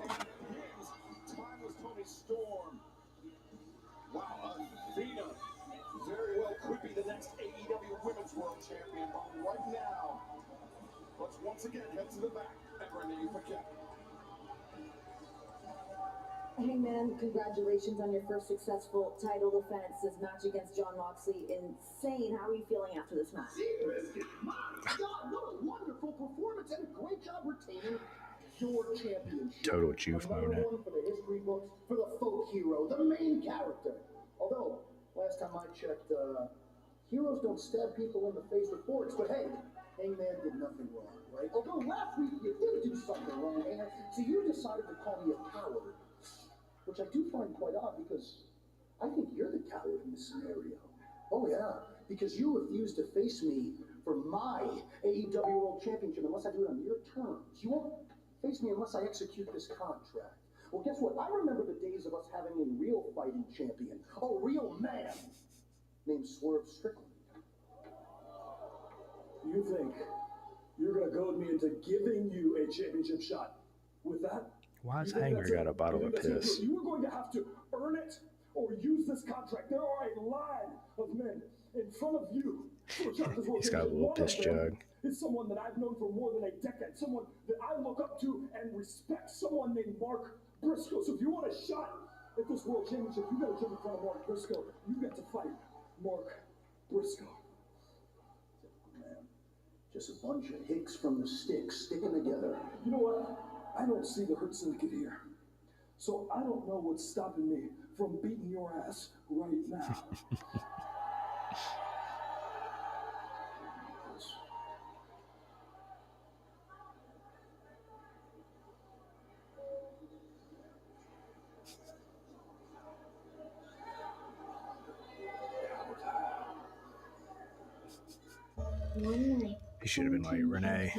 And pins timeless Tony Storm. Wow, Athena very well could be the next AEW Women's World Champion. But right now, let's once again head to the back and Renee Paquette. Hey man, congratulations on your first successful title defense. This match against Jon Moxley, insane. How are you feeling after this match? My God, what a wonderful performance and a great job retaining your championship. Total juice Another moment. one for the history books, for the folk hero, the main character. Although, last time I checked, heroes don't stab people in the face with forks, but hey, Hangman did nothing wrong, right? Although last week you did do something wrong, Hangman, so you decided to call me a coward. Which I do find quite odd because I think you're the coward in this scenario. Oh yeah, because you refuse to face me for my AEW World Championship unless I do it on your terms. You won't face me unless I execute this contract. Well, guess what? I remember the days of us having a real fighting champion, a real man named Swerve Strickland. You think you're gonna goad me into giving you a championship shot with that? Why's Hanger got a bottle of piss? You are going to have to earn it or use this contract. There are a line of men in front of you. He's got a little piss jug. It's someone that I've known for more than a decade. Someone that I look up to and respect. Someone named Mark Briscoe. So if you want a shot at this world championship, you got to jump in front of Mark Briscoe. You got to fight Mark Briscoe. Man, just a bunch of hicks from the sticks sticking together. You know what? I don't see the Hurt Syndicate here. So I don't know what's stopping me from beating your ass right now. He should have been like, Renee,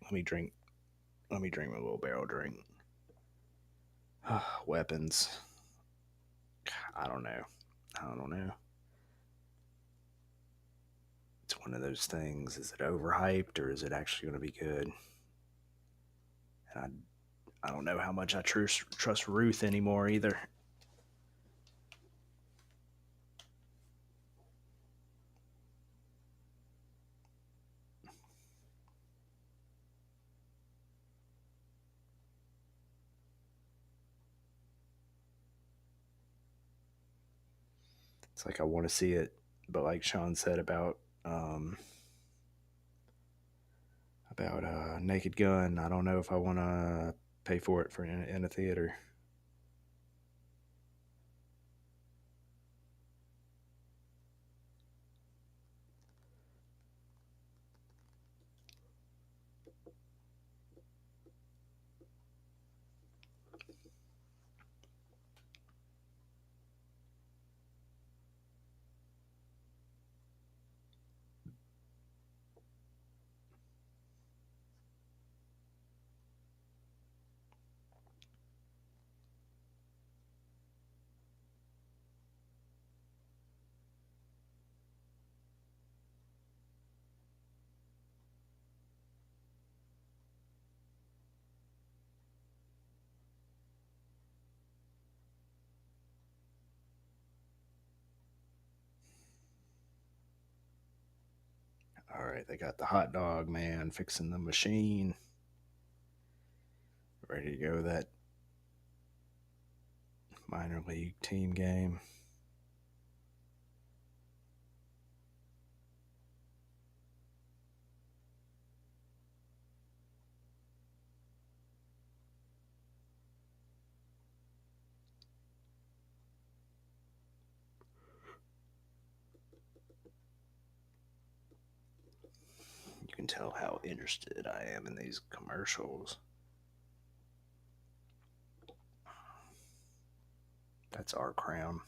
let me drink my little barrel drink. Weapons. I don't know. It's one of those things. Is it overhyped or is it actually going to be good? And I don't know how much I trust Ruth anymore either. It's like I want to see it, but like Sean said about Naked Gun, I don't know if I want to pay for it in a theater. All right, they got the hot dog man fixing the machine. Ready to go that minor league team game. can tell how interested I am in these commercials. That's our crown.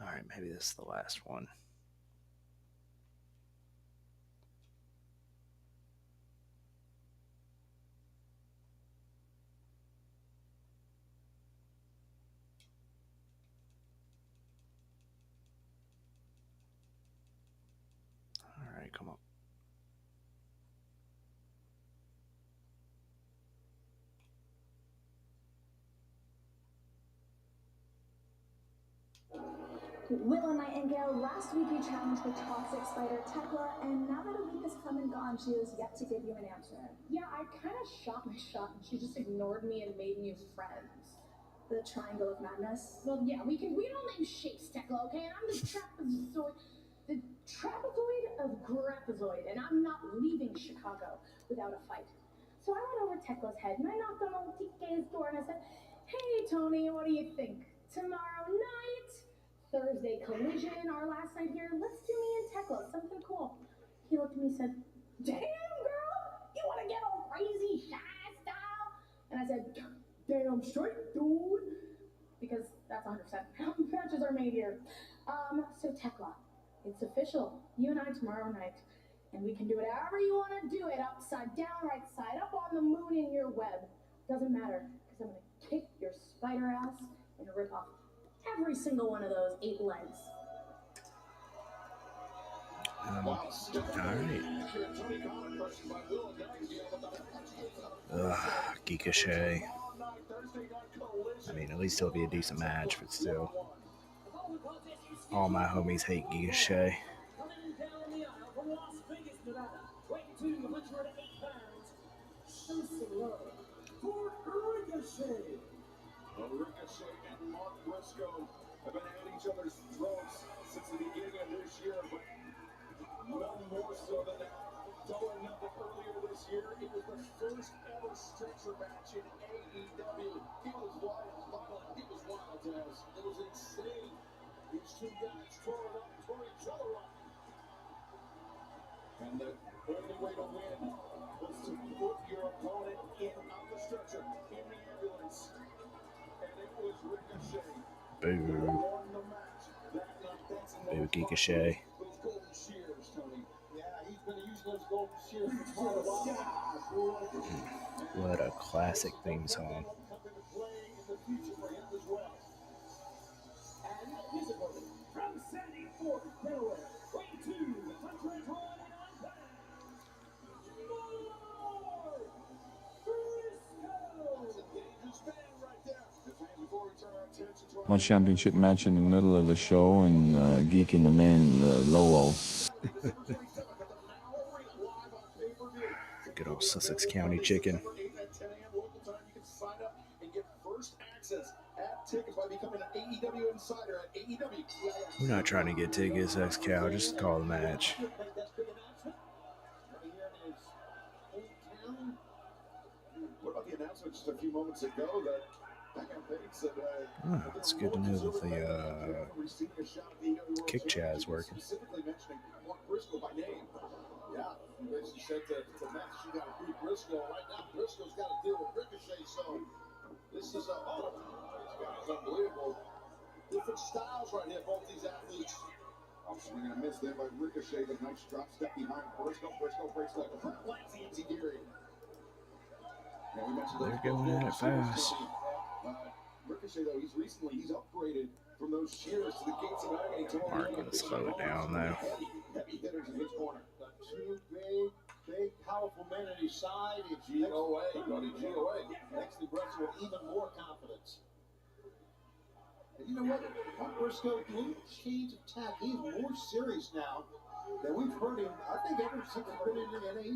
Alright, maybe this is the last one. Alright, come on. Willow Nightingale, last week you challenged the toxic spider Tekla, and now that a week has come and gone, she has yet to give you an answer. Yeah, I kind of shot my shot and she just ignored me and made new friends. The Triangle of Madness. Well, yeah, we don't name shapes, Tekla, okay? And I'm the trapezoid of Grapazoid, and I'm not leaving Chicago without a fight. So I went over Tekla's head and I knocked on old TK's door and I said, "Hey, Tony, what do you think? Tomorrow night? Thursday collision, our last night here. Let's do me and Tekla, something cool." He looked at me and said, "Damn, girl, you want to get all crazy, shy style?" And I said, "Damn straight, dude." Because that's 100% how matches are made here. So Tekla, it's official. You and I tomorrow night. And we can do it however you want to do it. Upside down, right side up, on the moon, in your web. Doesn't matter. Because I'm going to kick your spider ass and rip off every single one of those 8 legs. Alright. Geekashay. I mean, at least it'll be a decent match, but still. All my homies hate Geekashay. Ricochet and Mark Briscoe have been at each other's throats since the beginning of this year, but none more so than that. Don't remember earlier this year, it was the first ever stretcher match in AEW. It was wild, violent, it was wild, Taz. It was insane. These two guys tore it up, tore each other up. And the only way to win was to put your opponent on the stretcher, in the ambulance. Boo. Boo, Geekashay. What a classic theme song. From 74, Delaware, weighing 229 pounds, One championship match in the middle of the show, and Geek and the man Lolo. Good old Sussex County chicken. We're not trying to get tickets, X-Cow. Just call the match. What about the announcement just a few moments ago that it's good to know that the kick chat is working. Yeah, she said to Matt, she got to beat Briscoe. Right now, Briscoe's got to deal with Ricochet, so this is this guy's unbelievable. Different styles right here, both these athletes. I'm swinging a miss there by Ricochet, but nice drop step behind Briscoe. Briscoe breaks like a lands the enzuigiri. They're going at it fast. Ricochet, though, he's upgraded from those shears to the gates of agony. Mark gonna slow it down though. Heavy hitters in his corner. Got 2 big, powerful men at his side. It's GOA, buddy, GOA. Makes the Briscoe with even more confidence. And you know what? Mark Briscoe, little change of tack. He's more serious now than we've heard him, I think, ever since he's been in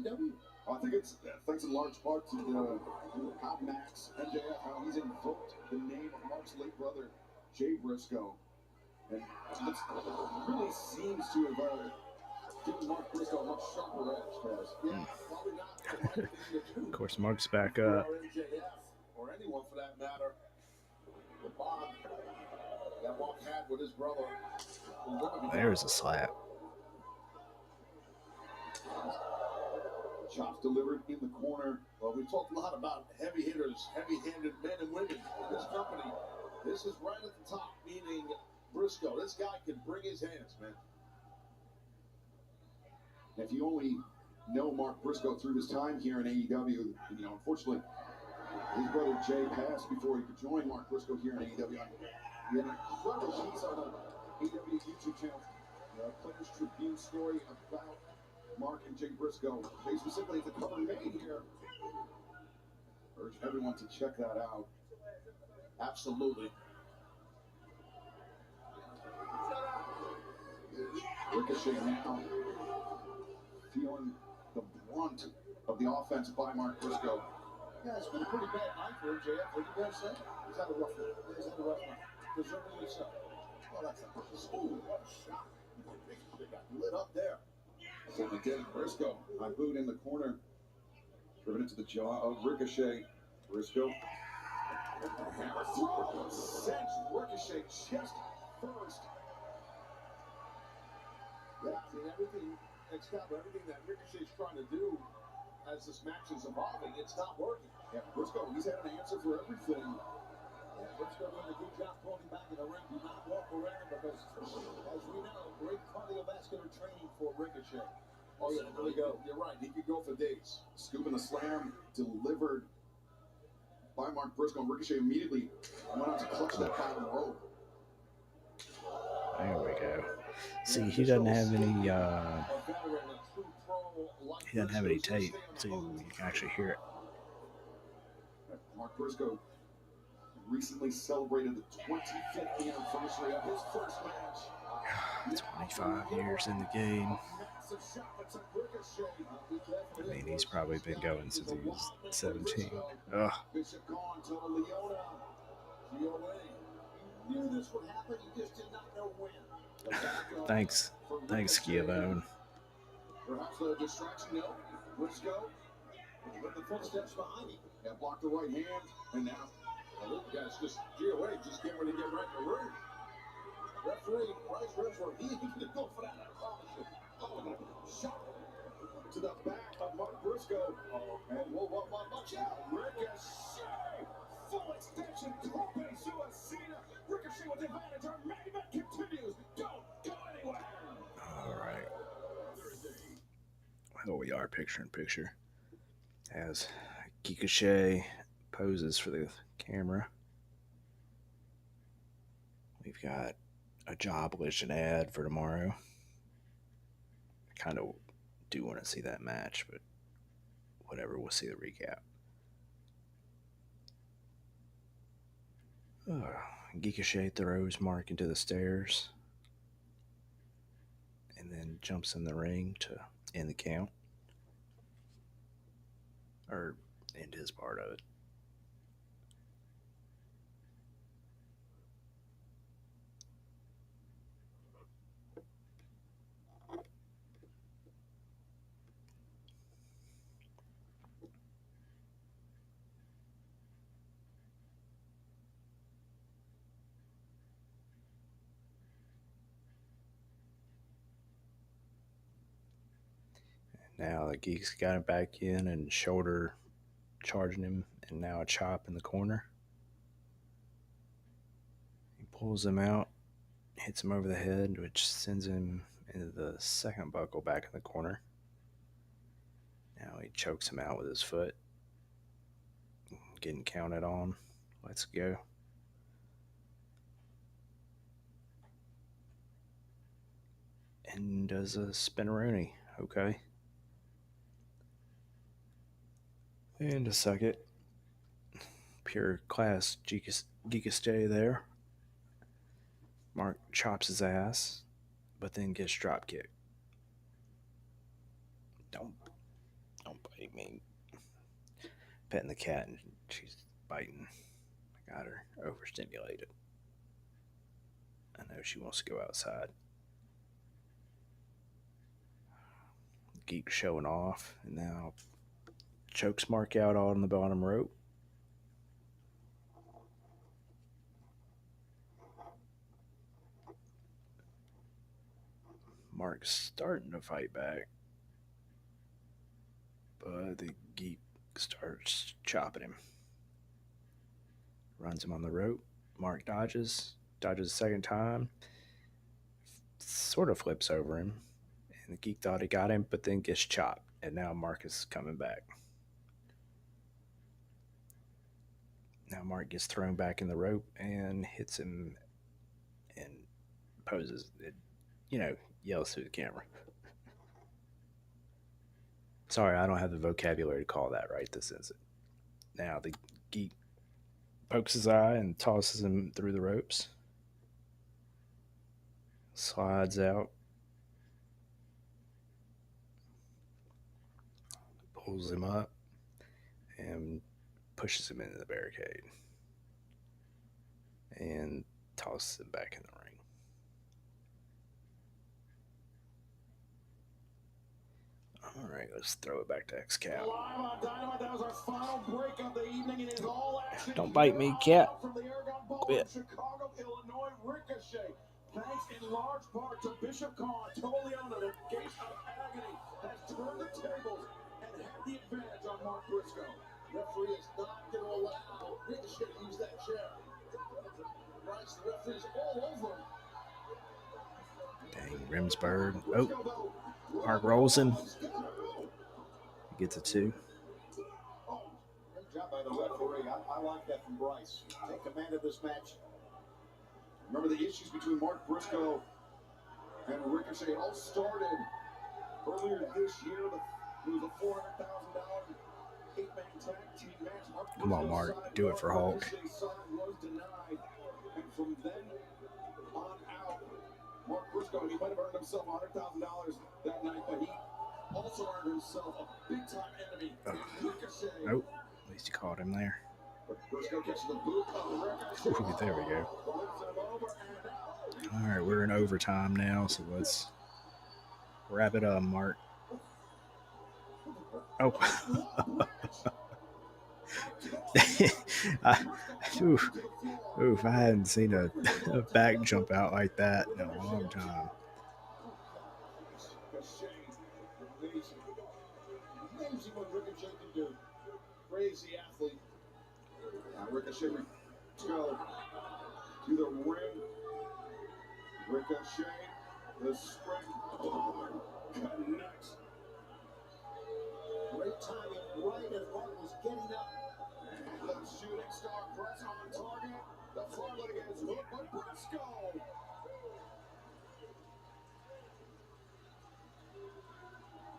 AEW. I think it's thanks in large part to how Max, MJF, how he's invoked the name of Mark's late brother, Jay Briscoe. And it really seems to have given Mark Briscoe a much sharper edge, Kaz. Yeah, probably not the right thing to do. Of course, Mark's back Or up. MJF, or anyone for that matter. The bond that Mark had with his brother. There's a slap. Chops delivered in the corner. Well, we talked a lot about heavy hitters, heavy-handed men and women in this company. This is right at the top, meaning Briscoe. This guy can bring his hands, man. If you only know Mark Briscoe through his time here in AEW, unfortunately, his brother Jay passed before he could join Mark Briscoe here in AEW. He had an incredible piece on the AEW YouTube channel, the Players Tribune story about Mark and Jay Briscoe. They specifically have the cover made here. Urge everyone to check that out. Absolutely. Ricochet now feeling the brunt of the offense by Mark Briscoe. Yeah, it's been a pretty bad night for MJF. What do you guys say? He's had a rough night. He's had a rough night. Deservedly so. Oh, that's a ooh, what a shot. Ricochet got lit up there. So again, Briscoe on boot in the corner. Driven into the jaw of Ricochet. Briscoe. Hammer throw. Sends Ricochet chest first. Yeah, I mean, everything that Ricochet's trying to do as this match is evolving, it's not working. Yeah, Briscoe, he's had an answer for everything. Yeah, Briscoe doing a good job pulling back in the ring. Do not walk around because, as we know, great cardiovascular training for Ricochet. Oh, yeah, really go. You're right. He could go for days. Scooping the slam delivered by Mark Briscoe. Ricochet immediately went on to clutch that bottom rope. There we go. See, he doesn't have any tape, so you can actually hear it. Mark Briscoe recently celebrated the 25th anniversary of his first match. 25 years in the game. I mean, he's probably been going since he was 17. Ugh. Thanks, Skiabone. Perhaps a distraction, no. Briscoe with the footsteps behind him. Got blocked the right hand, and now the guy's just GOA, just getting ready to get right in the ring. Referee Bryce Redford, he ain't gonna go for that. I promise you. Oh, shot to the back of Mark Briscoe, and watch out, Ricochet, full extension, Tope Suicida. Ricochet with advantage. Our main event continues. Don't go anywhere. All right. Well, we are picture in picture as Ricochet poses for the camera. We've got a job listed ad for tomorrow. I kind of do want to see that match, but whatever, we'll see the recap. Ricochet throws Mark into the stairs and then jumps in the ring to end the count, or end his part of it. Now the Geek's got him back in and shoulder charging him, and now a chop in the corner. He pulls him out, hits him over the head, which sends him into the second buckle back in the corner. Now he chokes him out with his foot. Getting counted on. Let's go. And does a spinneroonie. Okay. And a second. Pure class Geekastay there. Mark chops his ass, but then gets drop kicked. Don't bite me. Petting the cat and she's biting. I got her overstimulated. I know she wants to go outside. Geek showing off, and now chokes Mark out on the bottom rope. Mark's starting to fight back, but the Geek starts chopping him. Runs him on the rope. Mark dodges a second time, sort of flips over him, and the Geek thought he got him, but then gets chopped, and now Mark is coming back. Now Mark gets thrown back in the rope and hits him and poses, yells through the camera. Sorry, I don't have the vocabulary to call that right this instant. Now the Geek pokes his eye and tosses him through the ropes. Slides out. Pulls him up and pushes him into the barricade. And tosses him back in the ring. All right, let's throw it back to XCap. Live on Dynamite, that was our final break of the evening. It is all action. Don't bite me, cat. From the Aragon Bowl Quit. in Chicago, Illinois, Ricochet. Thanks in large part to Bishop Khan, Toleano, the gate of agony, has turned the tables and had the advantage on Mark Briscoe. Referee is not going to allow Ricochet to use that chair. Bryce, the referee's all over him. Dang, Rimsburg. Oh, Mark rolls him. He gets a 2. Oh, great job by the referee. I like that from Bryce. Take command of this match. Remember the issues between Mark Briscoe and Ricochet all started earlier this year. It was a $400,000 8-man tag team match. Come on, Mark. Do it for Hulk. Ricochet's side was denied. And from then on out, Mark Briscoe, he might have earned himself $100,000 that night, but he also earned himself a big-time enemy. Ricochet. Nope. At least he caught him there. Briscoe catches the boot of Ricochet. There we go. All right, we're in overtime now, so let's wrap it up, Mark. Oh. Oof, I hadn't seen a back jump out like that in a long time. Amazing what Ricochet can do. Crazy athlete. Ricochet go to the ring. Ricochet, the spring connects. Great timing right as Mark was getting up. The shooting star press on target. The front leg is hooked by Briscoe.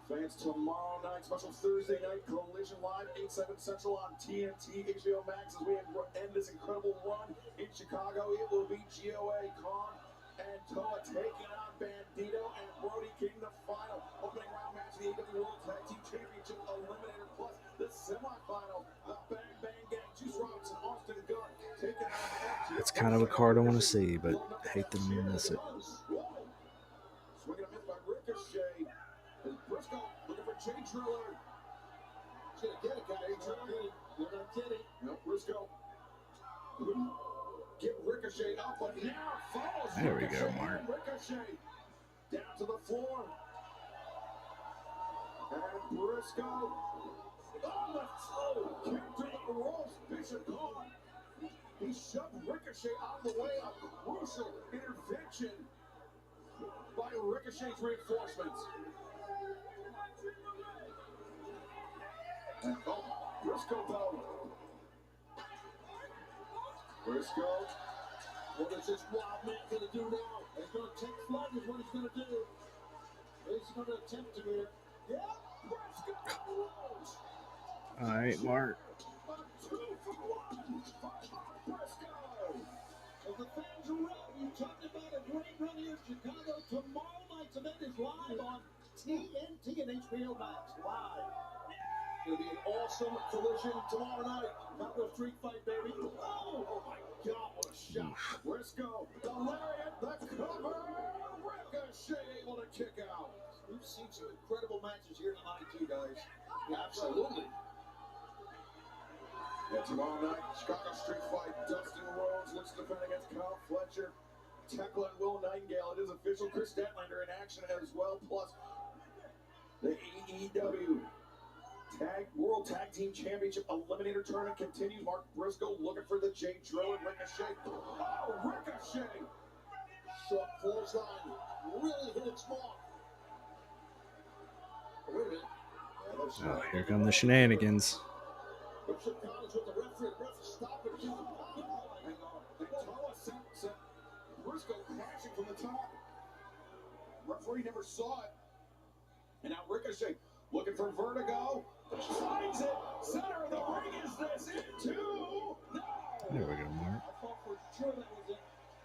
Fans, tomorrow night, special Thursday night Collision Live, 8/7 Central on TNT, HBO Max, as we end this incredible run in Chicago. It will be GOA, Khan, and Toa taking on Bandito and Brody King, the final opening round match of the AEW World Tag Team Championship Eliminator, plus the semifinal. The Bang Bang Gang, Juice Robinson, Austin Gunn, taking on It's kind of a card I want to see, but hate to miss it. Swinging a miss by Ricochet. And Briscoe looking for Jay Driller. Should have get it, guy. They're not getting. No, Briscoe. Get Ricochet up, but now follows. There we go, Mark. Ricochet down to the floor. And Briscoe. Oh, the kick to the ropes. Bishop Khan. He shoved Ricochet out of the way. A crucial intervention by Ricochet's reinforcements. And Briscoe though. Briscoe. What is this wild man going to do now? He's going to take flight is what he's going to do. He's going to attempt to get. Yeah, Briscoe. All right, Mark. A 2-for-1 Briscoe. So the fans are right. You talked about a great run here in Chicago. Tomorrow night's event is live on TNT and HBO Max. Live. It's going to be an awesome collision tomorrow night. Not the street fight, baby. Oh my God, what a shot. Briscoe, the lariat, the seen some incredible matches here tonight, too, guys. Yeah, absolutely. Yeah, tomorrow night, Chicago Street Fight. Dustin Rhodes looks to defend against Kyle Fletcher. Tekla and Will Nightingale. It is official. Chris Statlander in action as well. Plus, the AEW World Tag Team Championship Eliminator Tournament continues. Mark Briscoe looking for the Jay Driller. Ricochet. Oh, Ricochet! Short clothesline. Really hit its mark. Wait a minute. Oh, here come the shenanigans. Bishop Collins with the referee. The referee stopped it. And Toa sent Briscoe crashing from the top. Referee never saw it. And now Ricochet looking for Vertigo. Finds it. Center of the ring. Is this it too? No. There we go, Mark. I thought for sure that was it.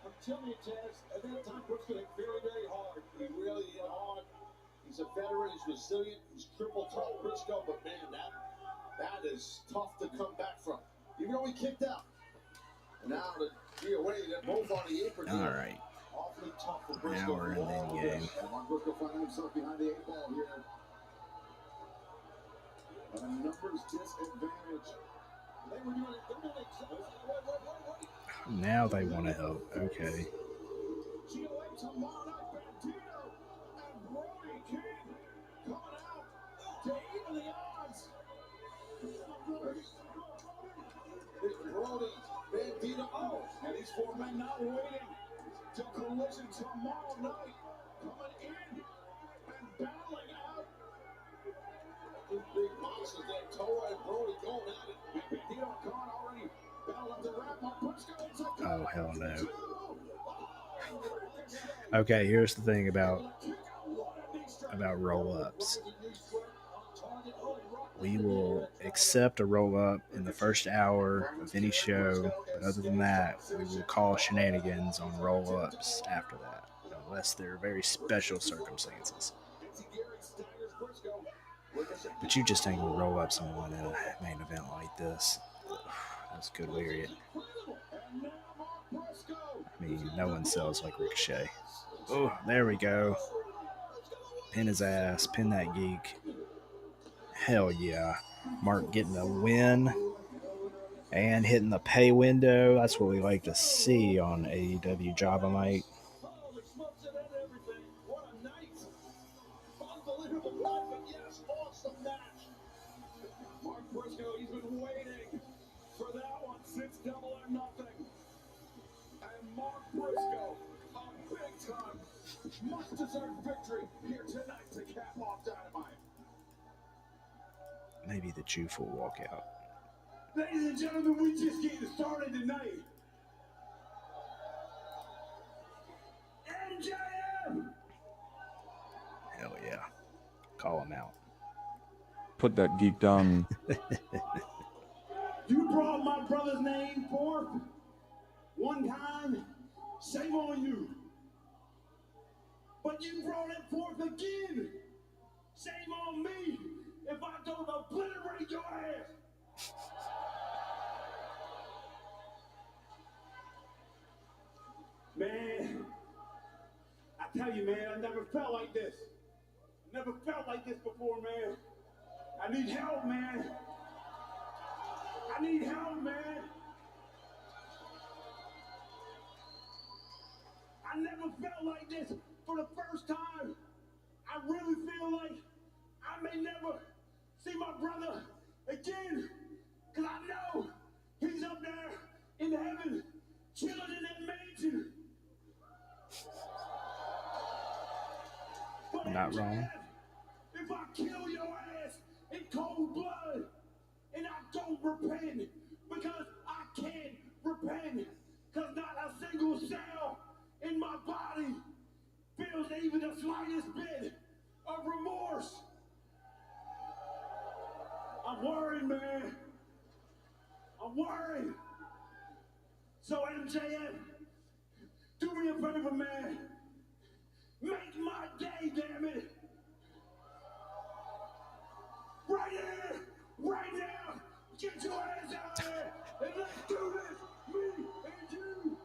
I'm telling you, Taz, at that time, Briscoe hit very, very hard. He really hit hard. He's a veteran. He's resilient. He's triple top Briscoe. But man, that is tough to come back from. Even though he kicked out. And now the DOA, they're both on the apron. All right. Awfully tough for Briscoe. Now we're in the end game. Mark Briscoe finding himself behind the 8 ball here. A numbers disadvantage. They were doing it. Now they want to help. Okay. GOA tomorrow night, Bandito and Brody King coming out to even the odds. It's Brody, Bandito, and these 4 men now waiting to collision tomorrow night. Coming in and battling out. Two big monsters there, Toa and Brody going at it. And Bandito and Khan already battled up the wrap up. Oh, hell no. Okay, here's the thing about roll-ups. We will accept a roll-up in the first hour of any show, but other than that, we will call shenanigans on roll-ups after that, unless they're very special circumstances. But you just ain't gonna roll up someone in a main event like this. That's good weird. I mean, no one sells like Ricochet. Oh, there we go. Pin his ass. Pin that geek. Hell yeah. Mark getting a win and hitting the pay window. That's what we like to see on AEW Dynamite. Mark Briscoe, he's been waiting for that one since Double or Nothing. And Mark Briscoe, a big-time, much-deserved victory here tonight to cap off Dynamite. Maybe the Juve will walk out. Ladies and gentlemen, we just getting started tonight. MJF! Hell yeah. Call him out. Put that geek down. You brought my brother's name forth one time, shame on you. But you brought it forth again, shame on me if I don't obliterate your ass. Man, I tell you, man, I never felt like this. Never felt like this before, man. I need help, man. I need help, man. I never felt like this for the first time. I really feel like I may never see my brother again, because I know he's up there in heaven, chilling in that mansion. But Not wrong. if I kill your ass in cold blood and I don't repent, because I can't repent, because not a single cell in my body feels even the slightest bit of remorse. I'm worried, man. I'm worried. So MJF, do me a favor, man. Make my day, damn it. Right here, right now, get your ass out there, and let's do this, me and you.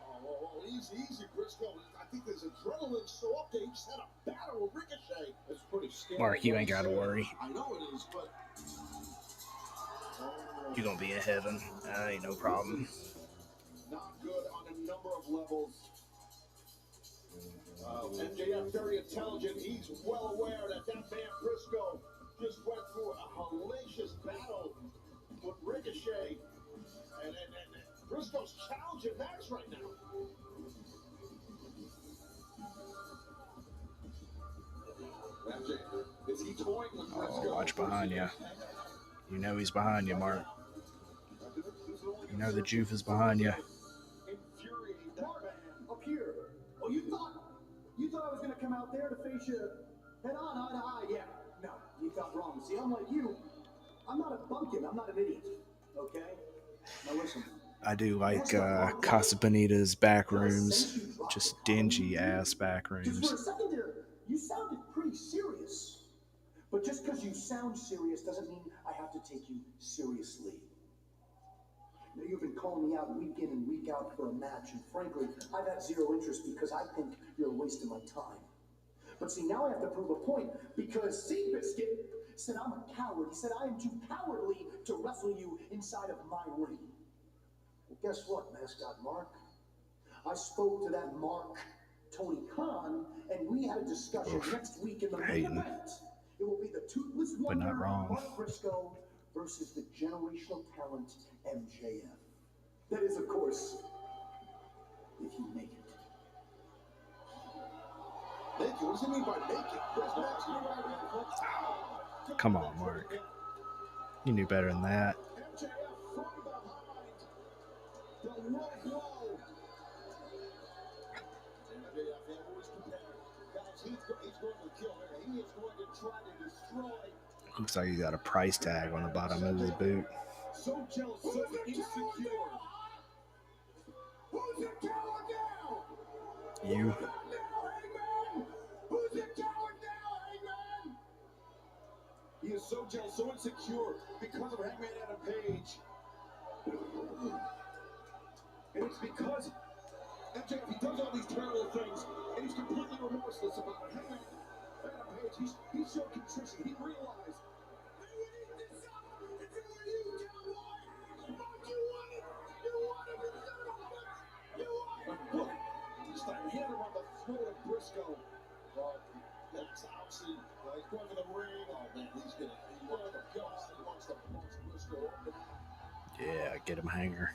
Oh, easy, Briscoe. I think there's adrenaline so up there. He just had a battle battle with Ricochet. That's pretty scary. Mark, you ain't got to worry. I know it is, but You're going to be in heaven. Ain't no problem. not good on a number of levels. MJF very intelligent. He's well aware that man Briscoe just went through a hellacious battle with Ricochet. And Briscoe's challenging Max right now. MJF, is he toying with Briscoe? Oh, watch behind you. You know he's behind you, Mark. You know the Juve is behind you. Up here. Oh, you thought I was gonna come out there to face you head on, eye to eye? Yeah. No, you thought wrong. See, I'm like you. I'm not a bumpkin. I'm not an idiot. Okay. Now listen. I do like Casa Bonita's back rooms. Just dingy ass back Just for a rooms. second there, you sounded pretty serious. But just because you sound serious doesn't mean I have to take you seriously. You know, you've been calling me out week in and week out for a match, and frankly, I've had zero interest because I think you're a waste of my time. But see, now I have to prove a point because Seabiscuit said I'm a coward. He said I am too cowardly to wrestle you inside of my ring. Well, guess what, Mascot Mark? I spoke to that Mark, Tony Khan, and we had a discussion next week in the main Hating. event. It will be the toothless But not wonder wrong. Mark Briscoe versus the generational talent MJF. That is, of course, if you make it. Naked? What does he mean by naked? Come on, Mark. You knew better than that. MJF from behind. The low blow. MJF always prepared. Guys, he's going to kill her. He is going to try to destroy. Looks like he got a price tag on the bottom of his boot. So jealous, so insecure. Who's the coward now? You. Who's the coward now, Hangman? He is so jealous, so insecure because of Hangman Adam Page. And it's because MJF, he does all these terrible things, and he's completely remorseless about it. Hangman Adam Page, he's so contrition. He realized. Look, he's starting to hit him on the throat of Briscoe. That's obviously, he's going for the ring. Oh, man, he's going to, he wants to punch Briscoe open. Yeah, get him hanger.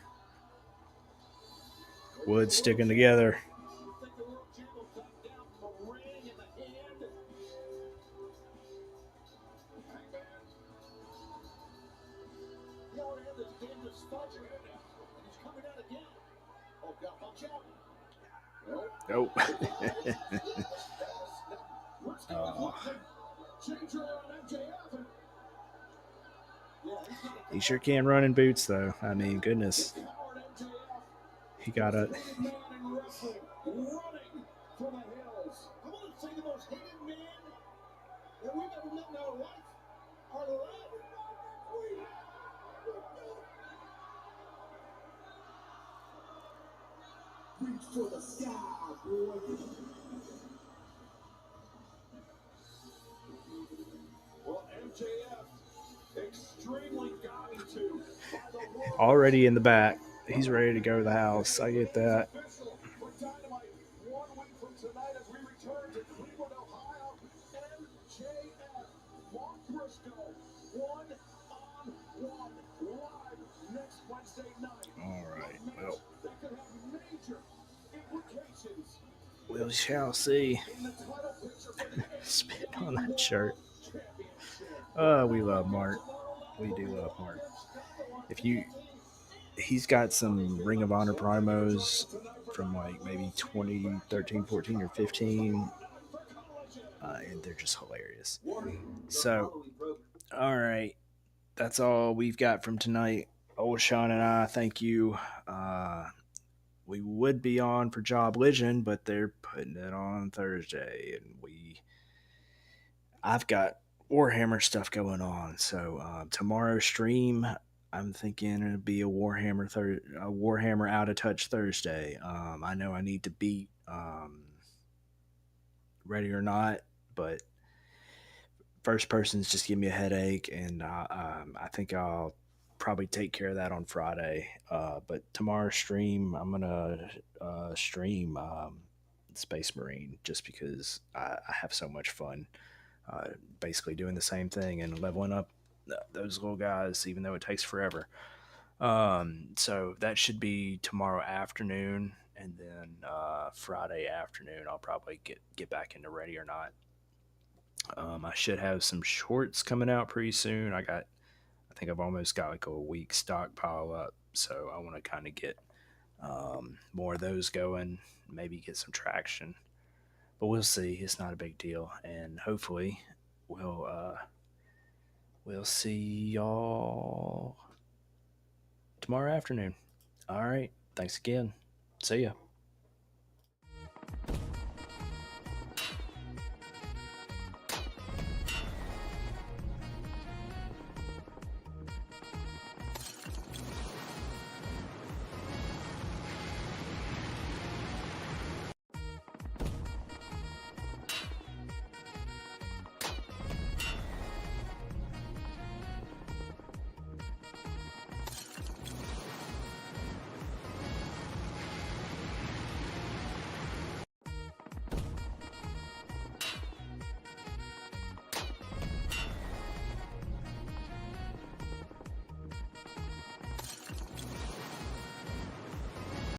Wood sticking together. You think the world champ will back down from a ring in the hand? Hangman. He already had this dangerous spot here now, and he's coming out again. Oh, God, watch out. Nope. He sure can run in boots, though. I mean, goodness. He got a. Running for the hills. I want to say the most hated man that we've ever met in our life. Our life. Reach for the sky, boy. Well, MJF, extremely gotten to by the world. Already in the back. He's ready to go to the house. I get that. Official for Dynamite 1 week from tonight as we return to Cleveland, Ohio. MJF, Mark Briscoe, 1-on-1 live next Wednesday night. All right. Well, That could have major implications we shall see. in the title picture for the Spit on that shirt. championship. We love Mark. We do love Mark. He's got some Ring of Honor promos from like maybe 2013, 14, or 15. And they're just hilarious. So, all right. That's all we've got from tonight. Old Sean and I, thank you. We would be on for Job Legend, but they're putting it on Thursday, and I've got Warhammer stuff going on. So tomorrow's stream, I'm thinking it'll be a Warhammer Out of Touch Thursday. I know I need to beat Ready or Not but first person's just give me a headache, and I think I'll probably take care of that on Friday. But tomorrow's stream, I'm gonna stream Space Marine just because I have so much fun, basically doing the same thing and leveling up those little guys, even though it takes forever. So that should be tomorrow afternoon, and then Friday afternoon I'll probably get back into Ready or Not. I should have some shorts coming out pretty soon. I think I've almost got like a week stockpile up, so I want to kind of get more of those going, maybe get some traction. But we'll see. It's not a big deal, and hopefully, we'll uh, we'll see y'all tomorrow afternoon. All right. Thanks again. See ya.